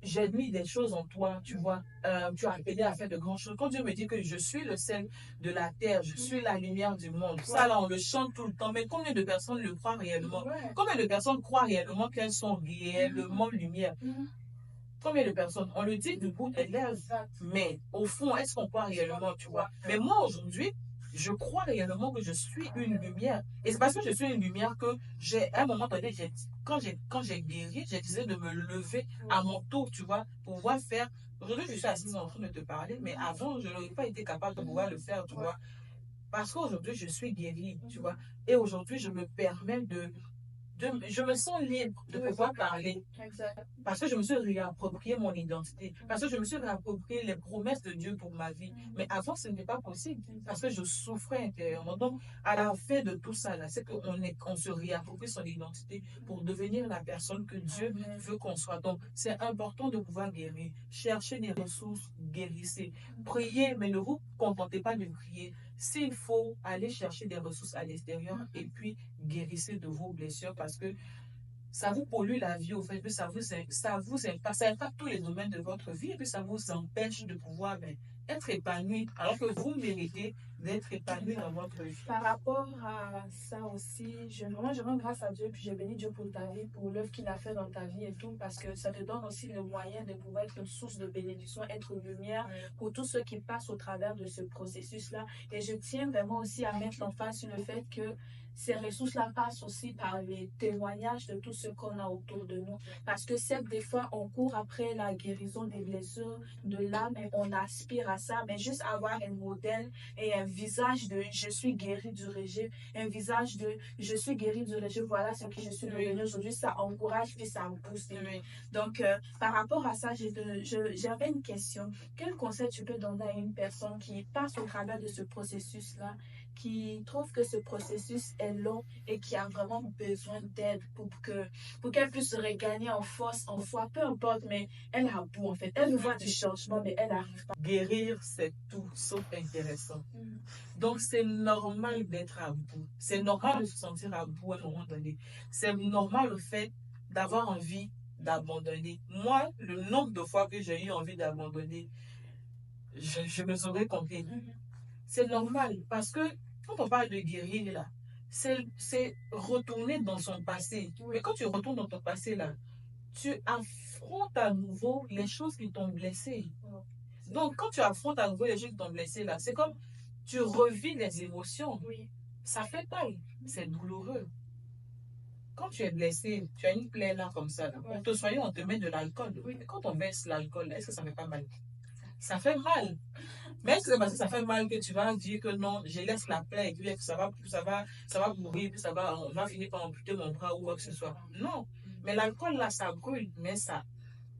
j'ai mis des choses en toi, tu vois, tu as appelé à faire de grandes choses. Quand Dieu me dit que je suis le sel de la terre, je suis la lumière du monde, ça là, on le chante tout le temps, mais combien de personnes le croient réellement? Combien de personnes croient réellement qu'elles sont réellement lumière? Combien de personnes? On le dit du bout des lèvres, mais au fond, est-ce qu'on croit réellement, tu vois? Mais moi, aujourd'hui, je crois réellement que je suis une lumière. Et c'est parce que je suis une lumière que à un moment donné, quand j'ai guéri, j'ai décidé de me lever à mon tour, tu vois, pour pouvoir faire. Aujourd'hui, je suis assise en train de te parler, mais avant, je n'aurais pas été capable de pouvoir le faire, tu vois. Parce qu'aujourd'hui, je suis guérie, tu vois. Et aujourd'hui, je me permets je me sens libre de pouvoir parler. Parce que je me suis réapproprié mon identité. Parce que je me suis réapproprié les promesses de Dieu pour ma vie. Mais avant, ce n'était pas possible. Parce que je souffrais intérieurement. Donc, à la fin de tout ça, là, c'est qu'on se réapproprie son identité pour devenir la personne que Dieu veut qu'on soit. Donc, c'est important de pouvoir guérir. Chercher des ressources, guérissez. Priez, mais ne vous contentez pas de prier. S'il faut aller chercher des ressources à l'extérieur et puis guérissez de vos blessures parce que ça vous pollue la vie, au fait, puis ça impacte tous les domaines de votre vie, et puis ça vous empêche de pouvoir être épanoui, alors que vous méritez d'être épanoui dans votre vie. Par rapport à ça aussi, moi, je rends grâce à Dieu, puis je bénis Dieu pour ta vie, pour l'œuvre qu'il a fait dans ta vie et tout, parce que ça te donne aussi le moyen de pouvoir être une source de bénédiction, être une lumière pour tous ceux qui passent au travers de ce processus-là. Et je tiens vraiment aussi à mettre l'emphase sur le fait que ces ressources-là passent aussi par les témoignages de tout ce qu'on a autour de nous. Parce que certes, des fois, on court après la guérison des blessures de l'âme et on aspire à ça, mais juste avoir un modèle et un visage de je suis guéri du régime, un visage de je suis guéri du régime, voilà ce que je suis devenue aujourd'hui, ça encourage puis ça booste. Donc, par rapport à ça, j'avais une question. Quel conseil tu peux donner à une personne qui passe au travers de ce processus-là, qui trouve que ce processus est long et qui a vraiment besoin d'aide pour qu'elle puisse se regagner en force, en foi, peu importe, mais elle a beau en fait. Elle veut du changement, mais elle n'arrive pas. Guérir, c'est tout sauf intéressant. Donc, c'est normal d'être à bout. C'est normal de se sentir à bout à un moment donné. C'est normal le fait d'avoir envie d'abandonner. Moi, le nombre de fois que j'ai eu envie d'abandonner, je me serais compté. C'est normal parce que quand on parle de guérir, là, c'est retourner dans son passé. Mais quand tu retournes dans ton passé, là, tu affrontes à nouveau les choses qui t'ont blessé. Donc, quand tu affrontes à nouveau les choses qui t'ont blessé, là, c'est comme tu revis les émotions. Ça fait mal, c'est douloureux. Quand tu es blessé, tu as une plaie là comme ça. Là. Pour te soigner, on te met de l'alcool. Mais quand on baisse l'alcool, est-ce que ça ne fait pas mal? Ça fait mal. Mais c'est parce que ça fait mal que tu vas dire que non, je laisse la plaie et puis ça va mourir, puis on va finir par amputer mon bras ou quoi que ce soit. Non. Mais l'alcool là, ça brûle, mais ça,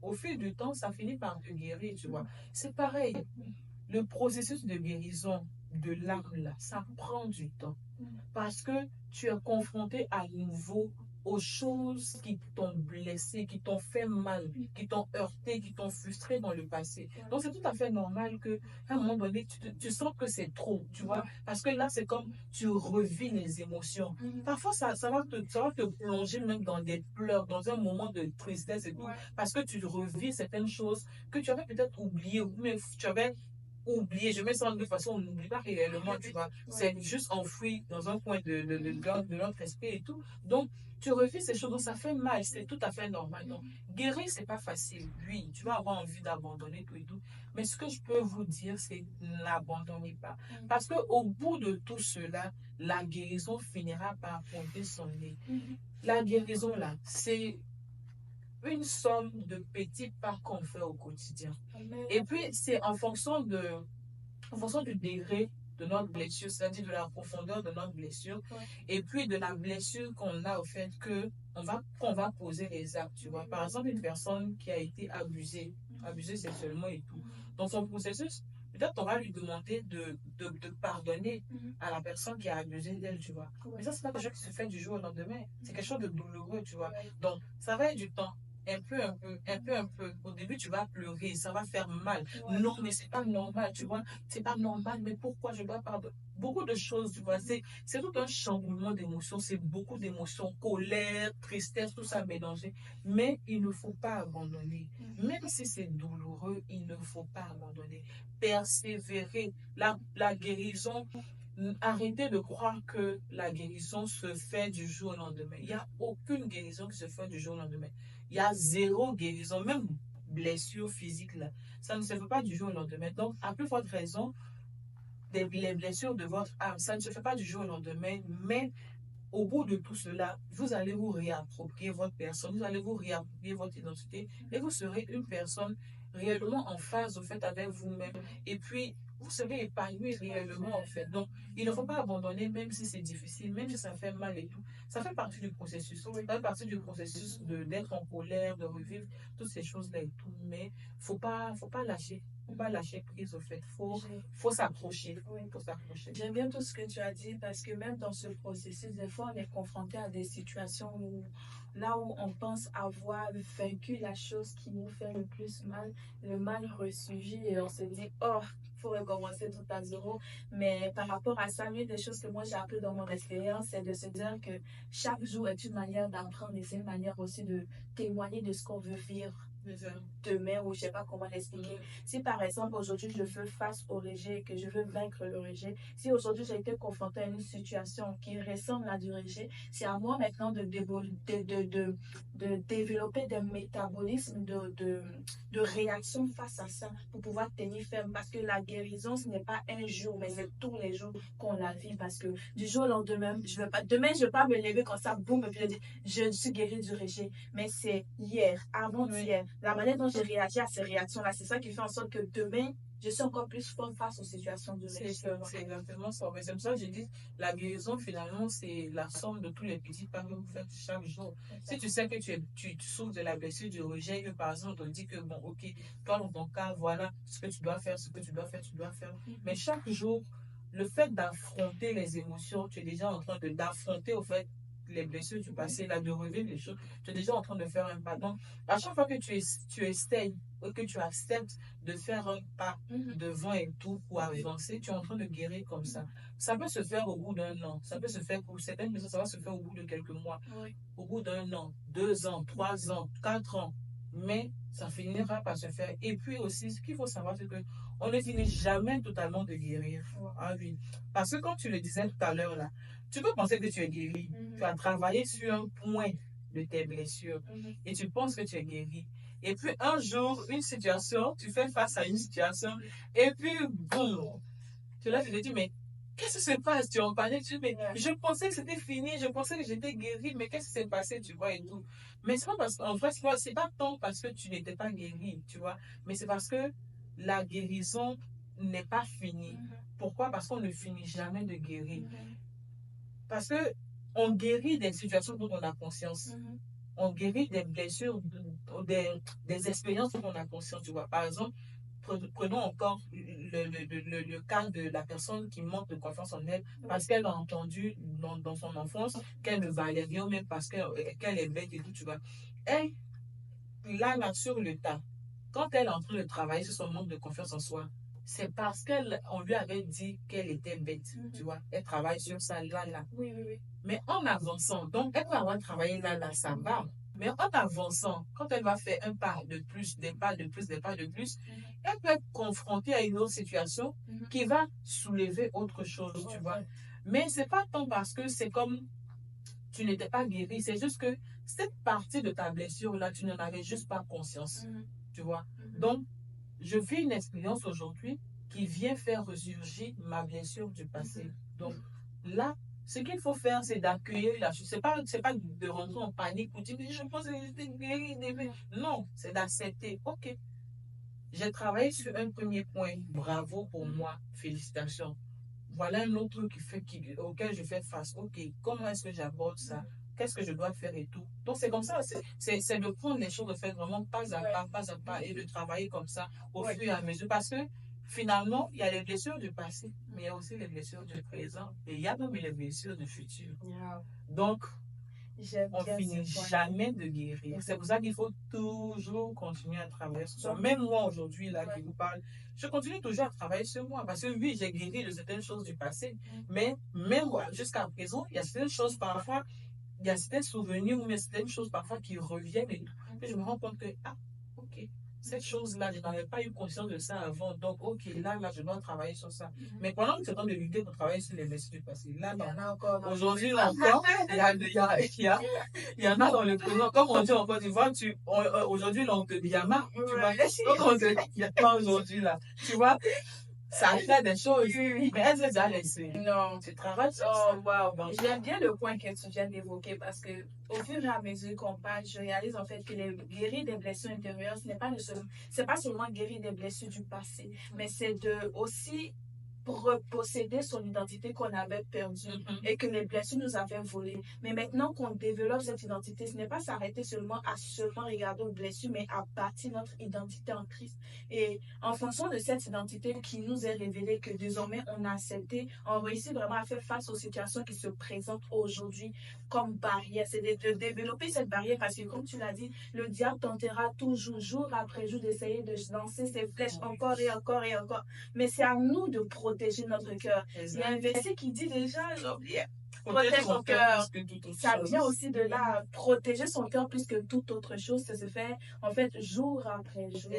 au fil du temps, ça finit par te guérir, tu vois. C'est pareil. Le processus de guérison de l'âme là, ça prend du temps. Parce que tu es confronté à nouveau aux choses qui t'ont blessé, qui t'ont fait mal, qui t'ont heurté, qui t'ont frustré dans le passé. Donc, c'est tout à fait normal qu'à un moment donné, tu sens que c'est trop, tu vois. Parce que là, c'est comme tu revis les émotions. Parfois, ça va te plonger même dans des pleurs, dans un moment de tristesse et tout. Parce que tu revis certaines choses que tu avais peut-être oubliées, ou mais tu avais oublié. Je mets ça de façon, on n'oublie pas réellement, tu vois. C'est juste enfoui dans un coin de notre esprit et tout. Donc, tu revis ces choses, donc ça fait mal, c'est tout à fait normal. Donc, guérir, c'est pas facile. Oui, tu vas avoir envie d'abandonner tout et tout. Mais ce que je peux vous dire, c'est n'abandonnez pas. Parce qu'au bout de tout cela, la guérison finira par pointer son nez. La guérison, là, c'est une somme de petits pas qu'on fait au quotidien. Et puis, c'est en fonction du degré de notre blessure, c'est-à-dire de la profondeur de notre blessure, et puis de la blessure qu'on a au fait qu'on va poser les actes, tu vois. Par exemple, une personne qui a été abusée sexuellement et tout. Dans son processus, peut-être on va lui demander de pardonner à la personne qui a abusé d'elle, tu vois. Mais ça, c'est pas quelque chose qui se fait du jour au lendemain. C'est quelque chose de douloureux, tu vois. Donc, ça va être du temps. Un peu, un peu, un peu, un peu. Au début, tu vas pleurer, ça va faire mal. Non, mais c'est pas normal, tu vois. C'est pas normal, mais pourquoi je dois pardonner? Beaucoup de choses, tu vois. C'est tout un chamboulement d'émotions, c'est beaucoup d'émotions, colère, tristesse, tout ça mélangé. Mais il ne faut pas abandonner. Même si c'est douloureux, il ne faut pas abandonner. Persévérer. La guérison, arrêtez de croire que la guérison se fait du jour au lendemain. Il n'y a aucune guérison qui se fait du jour au lendemain. Il y a zéro guérison, même blessure physique là. Ça ne se fait pas du jour au lendemain. Donc, à plus forte raison, les blessures de votre âme, ça ne se fait pas du jour au lendemain, mais au bout de tout cela, vous allez vous réapproprier votre personne, vous allez vous réapproprier votre identité et vous serez une personne réellement en phase au fait avec vous-même. Et puis, vous serez épanoui réellement en fait. Donc, il ne faut pas abandonner même si c'est difficile, même si ça fait mal et tout. Ça fait partie du processus. Ça fait partie du processus d'être en colère, de revivre toutes ces choses-là et tout. Mais faut pas lâcher. Faut pas lâcher prise au fait. Faut s'accrocher. Faut s'accrocher. J'aime bien tout ce que tu as dit parce que même dans ce processus, des fois, on est confronté à des situations où, là où on pense avoir vaincu la chose qui nous fait le plus mal, le mal ressurgit et on se dit, oh, faut recommencer tout à zéro. Mais par rapport à ça, l'une des choses que moi j'ai appris dans mon expérience, c'est de se dire que chaque jour est une manière d'apprendre et c'est une manière aussi de témoigner de ce qu'on veut vivre demain, ou je sais pas comment l'expliquer. Si par exemple aujourd'hui je fais face au rejet, que je veux vaincre le rejet, si aujourd'hui j'ai été confrontée à une situation qui ressemble à du rejet, c'est à moi maintenant de développer des métabolismes de réaction face à ça pour pouvoir tenir ferme, parce que la guérison ce n'est pas un jour mais c'est tous les jours qu'on la vit, parce que du jour au lendemain demain je vais pas me lever comme ça boum et puis je suis guérie du rejet, mais c'est hier, avant-hier, la manière dont j'ai réagi à ces réactions-là, c'est ça qui fait en sorte que demain, je suis encore plus forte face aux situations de C'est exactement ça. Mais c'est pour ça que je dis, la guérison, finalement, c'est la somme de tous les petits pas que vous faites chaque jour. Si tu sais que tu souffres de la blessure du rejet, que par exemple, on te dit que, bon, ok, toi, dans ton cas, voilà ce que tu dois faire, ce que tu dois faire, tu dois faire. Mais chaque jour, le fait d'affronter les émotions, tu es déjà en train d'affronter, au fait, les blessures du passé, là, de revivre les choses, tu es déjà en train de faire un pas. Donc, à chaque fois que tu essayes, que tu acceptes de faire un pas devant et tout pour avancer, tu es en train de guérir comme ça. Ça peut se faire au bout d'un an, ça peut se faire pour certaines personnes, ça va se faire au bout de quelques mois, au bout d'un an, 2 ans, 3 ans, 4 ans, mais ça finira par se faire. Et puis aussi, ce qu'il faut savoir, c'est que on ne finit jamais totalement de guérir. Ah oui. Parce que comme tu le disais tout à l'heure là, tu peux penser que tu es guéri. Tu as travaillé sur un point de tes blessures et tu penses que tu es guéri. Et puis un jour, une situation, tu fais face à une situation et puis boum, tu là, tu te dis, mais qu'est-ce qui se passe? Tu en parlais, tu dis, mais je pensais que c'était fini, je pensais que j'étais guérie, mais qu'est-ce qui s'est passé, tu vois, et tout. Mais c'est pas parce qu'en vrai, c'est pas tant parce que tu n'étais pas guérie, tu vois, mais c'est parce que la guérison n'est pas finie. Pourquoi? Parce qu'on ne finit jamais de guérir. Parce que on guérit des situations dont on a conscience. On guérit des blessures, des expériences dont on a conscience, tu vois. Par exemple, prenons encore le cas de la personne qui manque de confiance en elle parce qu'elle a entendu dans son enfance qu'elle ne valait rien, même parce qu'elle est bête et tout, tu vois. Elle, là, sur le tas, quand elle est en train de travailler sur son manque de confiance en soi, c'est parce qu'on lui avait dit qu'elle était bête, tu vois. Elle travaille sur ça, là. Oui. Mais en avançant, donc elle peut avoir travaillé là, ça va. Mais en avançant, quand elle va faire un pas de plus, des pas de plus, elle peut être confrontée à une autre situation qui va soulever autre chose, tu vois. Mais c'est pas tant parce que c'est comme tu n'étais pas guéri, c'est juste que cette partie de ta blessure-là, tu n'en avais juste pas conscience, tu vois. Donc, je vis une expérience aujourd'hui qui vient faire ressurgir ma blessure du passé. Donc, là, ce qu'il faut faire, c'est d'accueillir la chose. C'est pas de rentrer en panique pour dire, je pense que j'étais guérie. Non, c'est d'accepter. OK, j'ai travaillé sur un premier point. Bravo pour moi. Félicitations. Voilà un autre truc auquel je fais face. OK, comment est-ce que j'aborde ça? Qu'est-ce que je dois faire et tout? Donc, c'est comme ça. C'est de prendre les choses, de faire vraiment pas à pas, et de travailler comme ça au fur et à mesure. Parce que finalement, il y a les blessures du passé, mais il y a aussi les blessures du présent. Et il y a même les blessures du futur. Donc, on finit jamais de guérir. C'est pour ça qu'il faut toujours continuer à travailler sur soi. Même moi, aujourd'hui, là, qui vous parle, je continue toujours à travailler sur moi. Parce que oui, j'ai guéri de certaines choses du passé. Mais même jusqu'à présent, il y a certaines choses parfois, il y a certains souvenirs ou certaines choses parfois qui reviennent. Et je me rends compte que, ok, cette chose-là, je n'avais pas eu conscience de ça avant. Donc, ok, là, je dois travailler sur ça. Mais pendant que c'est temps de lutter pour travailler sur les blessures du passé, là, aujourd'hui, là encore, il y en a dans le présent. Comme on dit en Côte d'Ivoire, aujourd'hui, là, on te dit, il y a marre, tu vois. Donc, on te dit, il y a pas aujourd'hui, là. Tu vois, ça fait des choses. Mais est-ce que tu as laissé? Non. Tu travailles sur ça. Wow. J'aime bien le point que tu viens d'évoquer parce que au fur et à mesure qu'on parle, je réalise en fait que les guérir des blessures intérieures, c'est pas seulement guérir des blessures du passé, mais c'est de aussi reposséder son identité qu'on avait perdue et que les blessures nous avaient volées. Mais maintenant qu'on développe cette identité, ce n'est pas s'arrêter seulement à seulement regarder aux blessures, mais à bâtir notre identité en Christ. Et en fonction de cette identité qui nous est révélée, que désormais on a accepté, on réussit vraiment à faire face aux situations qui se présentent aujourd'hui comme barrière. C'est de développer cette barrière parce que, comme tu l'as dit, le diable tentera toujours, jour après jour, d'essayer de lancer ses flèches encore et encore et encore. Mais c'est à nous de protéger notre cœur. Il y a un verset qui dit déjà, protège ton cœur. Ça vient aussi de là, protéger son cœur plus que toute autre chose. Ça se fait, en fait, jour après jour,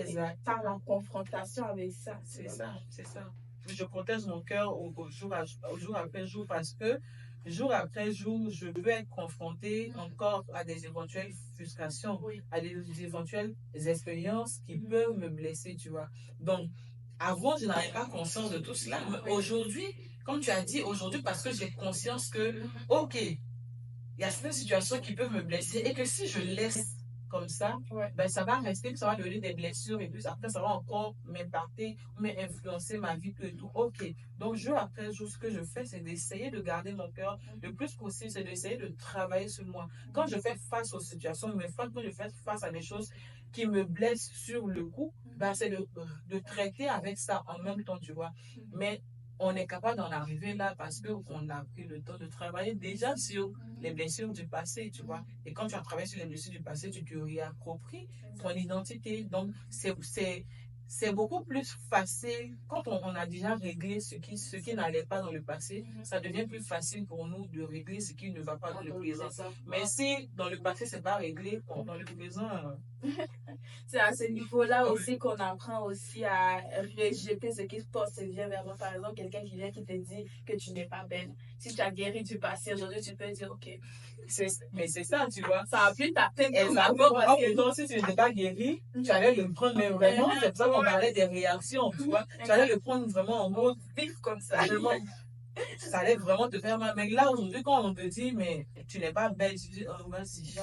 par la confrontation avec ça. C'est ça. Je protège mon cœur au jour après jour parce que jour après jour, je peux être confrontée encore à des éventuelles frustrations, à des éventuelles expériences qui peuvent me blesser, tu vois. Donc, avant, je n'avais pas conscience de tout cela. Mais aujourd'hui, comme tu as dit, aujourd'hui, parce que j'ai conscience que, ok, il y a certaines situations qui peuvent me blesser et que si je laisse comme ça, ben ça va rester, ça va donner des blessures et puis après ça va encore m'impacter, m'influencer ma vie et tout. Ok, donc jour après jour, ce que je fais, c'est d'essayer de garder mon cœur le plus possible, c'est d'essayer de travailler sur moi. Quand je fais face aux situations, quand je fais face à des choses qui me blessent sur le coup, ben c'est de traiter avec ça en même temps, tu vois. Mais on est capable d'en arriver là parce qu'on a pris le temps de travailler déjà sur les blessures du passé, tu vois. Et quand tu as travaillé sur les blessures du passé, tu te réappropries ton identité. Donc, c'est beaucoup plus facile quand on a déjà réglé ce qui n'allait pas dans le passé. Ça devient plus facile pour nous de régler ce qui ne va pas dans le présent. Mais si dans le passé, c'est pas réglé, dans le présent... C'est à ce niveau-là aussi qu'on apprend aussi à rejeter ce qui se passe et vient vers nous. Par exemple, quelqu'un qui vient qui te dit que tu n'es pas belle. Si tu as guéri du passé, aujourd'hui, tu peux dire, OK. Mais c'est ça, tu vois. Ça a plus ta peine. Donc, si tu n'étais pas guéri, tu allais le prendre, mais vraiment, c'est pour ça qu'on parlait des réactions, tu vois. Tu allais le prendre vraiment en mode vif comme ça. Ça allait vraiment te faire mal. Mais là, aujourd'hui, quand on te dit, mais tu n'es pas belle, tu dis, oh, vas-y.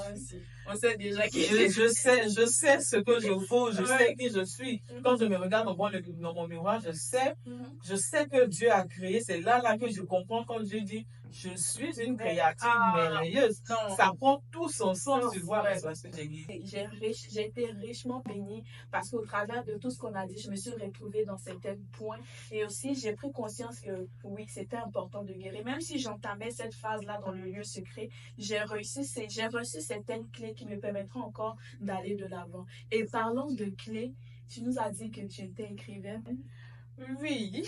On sait déjà qui je sais ce que je vaux, je sais qui je suis. Quand je me regarde dans mon miroir, je sais que Dieu a créé. C'est là que je comprends quand Dieu dit, je suis une créature merveilleuse. Ça prend tout son sens, tu vois, parce que j'ai guéri. J'ai été richement bénie parce qu'au travers de tout ce qu'on a dit, je me suis retrouvée dans certains points. Et aussi, j'ai pris conscience que oui, c'était important de guérir. Même si j'entamais cette phase-là dans le lieu secret, j'ai reçu certaines clés qui me permettront encore d'aller de l'avant. Et parlons de clés, tu nous as dit que tu étais écrivaine. Oui.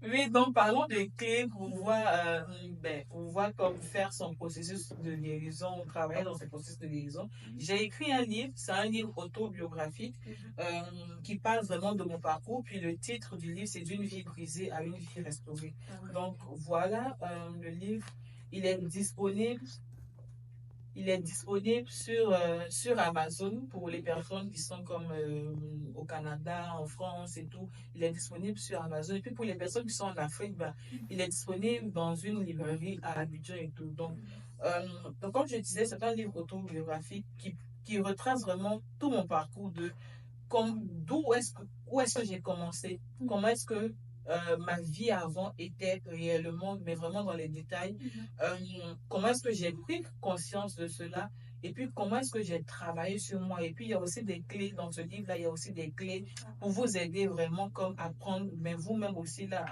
Oui, donc parlons de clés pour voir comment faire son processus de guérison, travailler dans ce processus de guérison. J'ai écrit un livre, c'est un livre autobiographique qui parle vraiment de mon parcours. Puis le titre du livre, c'est D'une vie brisée à une vie restaurée. Donc voilà, le livre, il est disponible. Il est disponible sur Amazon pour les personnes qui sont comme au Canada, en France et tout. Il est disponible sur Amazon. Et puis pour les personnes qui sont en Afrique, il est disponible dans une librairie à Abidjan et tout. Donc comme je disais, c'est un livre autobiographique qui retrace vraiment tout mon parcours où est-ce que j'ai commencé, comment est-ce que ma vie avant était réellement, mais vraiment dans les détails. Comment est-ce que j'ai pris conscience de cela et puis comment est-ce que j'ai travaillé sur moi. Et puis il y a aussi des clés dans ce livre-là, il y a aussi des clés pour vous aider vraiment comme à prendre, mais vous-même aussi là,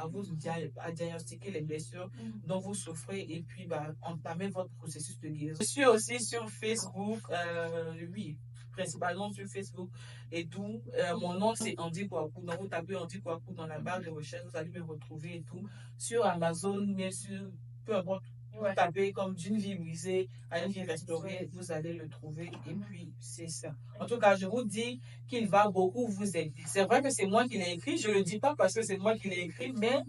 à diagnostiquer les blessures dont vous souffrez et puis entamer votre processus de guérison. Je suis aussi sur Facebook, oui, principalement sur Facebook et tout. Mon nom, c'est Andy Kouakou. Donc, vous tapez Andy Kouakou dans la barre de recherche, vous allez me retrouver et tout. Sur Amazon, bien sûr, peu importe, vous tapez comme D'une vie brisée à une vie restaurée, vous allez le trouver. Et puis, c'est ça. En tout cas, je vous dis qu'il va beaucoup vous aider. C'est vrai que c'est moi qui l'ai écrit. Je ne le dis pas parce que c'est moi qui l'ai écrit, mais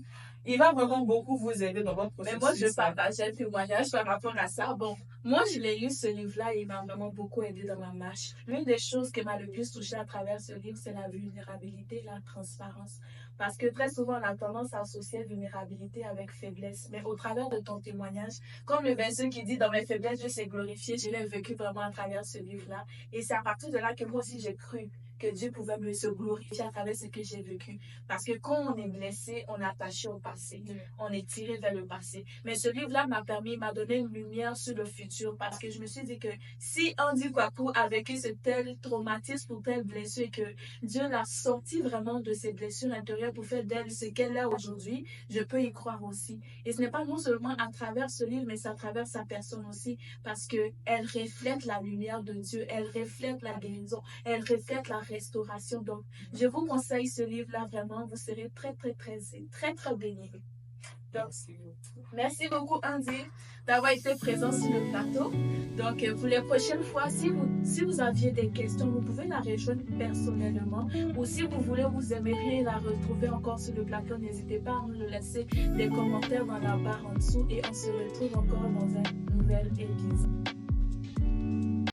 il va vraiment beaucoup vous aider dans votre processus. Mais moi, je partage un témoignage par rapport à ça. Bon, moi, je l'ai lu, ce livre-là, et il m'a vraiment beaucoup aidé dans ma marche. L'une des choses qui m'a le plus touchée à travers ce livre, c'est la vulnérabilité et la transparence. Parce que très souvent, on a tendance à associer vulnérabilité avec faiblesse. Mais au travers de ton témoignage, comme le verset qui dit, dans mes faiblesses, je sais glorifier, je l'ai vécu vraiment à travers ce livre-là. Et c'est à partir de là que moi aussi, j'ai cru que Dieu pouvait me se glorifier à travers ce que j'ai vécu. Parce que quand on est blessé, on est attaché au passé. On est tiré vers le passé. Mais ce livre-là m'a donné une lumière sur le futur parce que je me suis dit que si Andy Kwaku a vécu ce tel traumatisme ou telle blessure et que Dieu l'a sorti vraiment de ses blessures intérieures pour faire d'elle ce qu'elle est aujourd'hui, je peux y croire aussi. Et ce n'est pas non seulement à travers ce livre, mais c'est à travers sa personne aussi parce qu'elle reflète la lumière de Dieu, elle reflète la guérison, elle reflète la restauration. Donc, je vous conseille ce livre-là vraiment, vous serez très, très, très, très, très bénis. Donc, merci beaucoup, Andy, d'avoir été présent sur le plateau. Donc, pour les prochaines fois, si vous aviez des questions, vous pouvez la rejoindre personnellement. Ou si vous aimeriez la retrouver encore sur le plateau, n'hésitez pas à nous laisser des commentaires dans la barre en dessous. Et on se retrouve encore dans un nouvel épisode.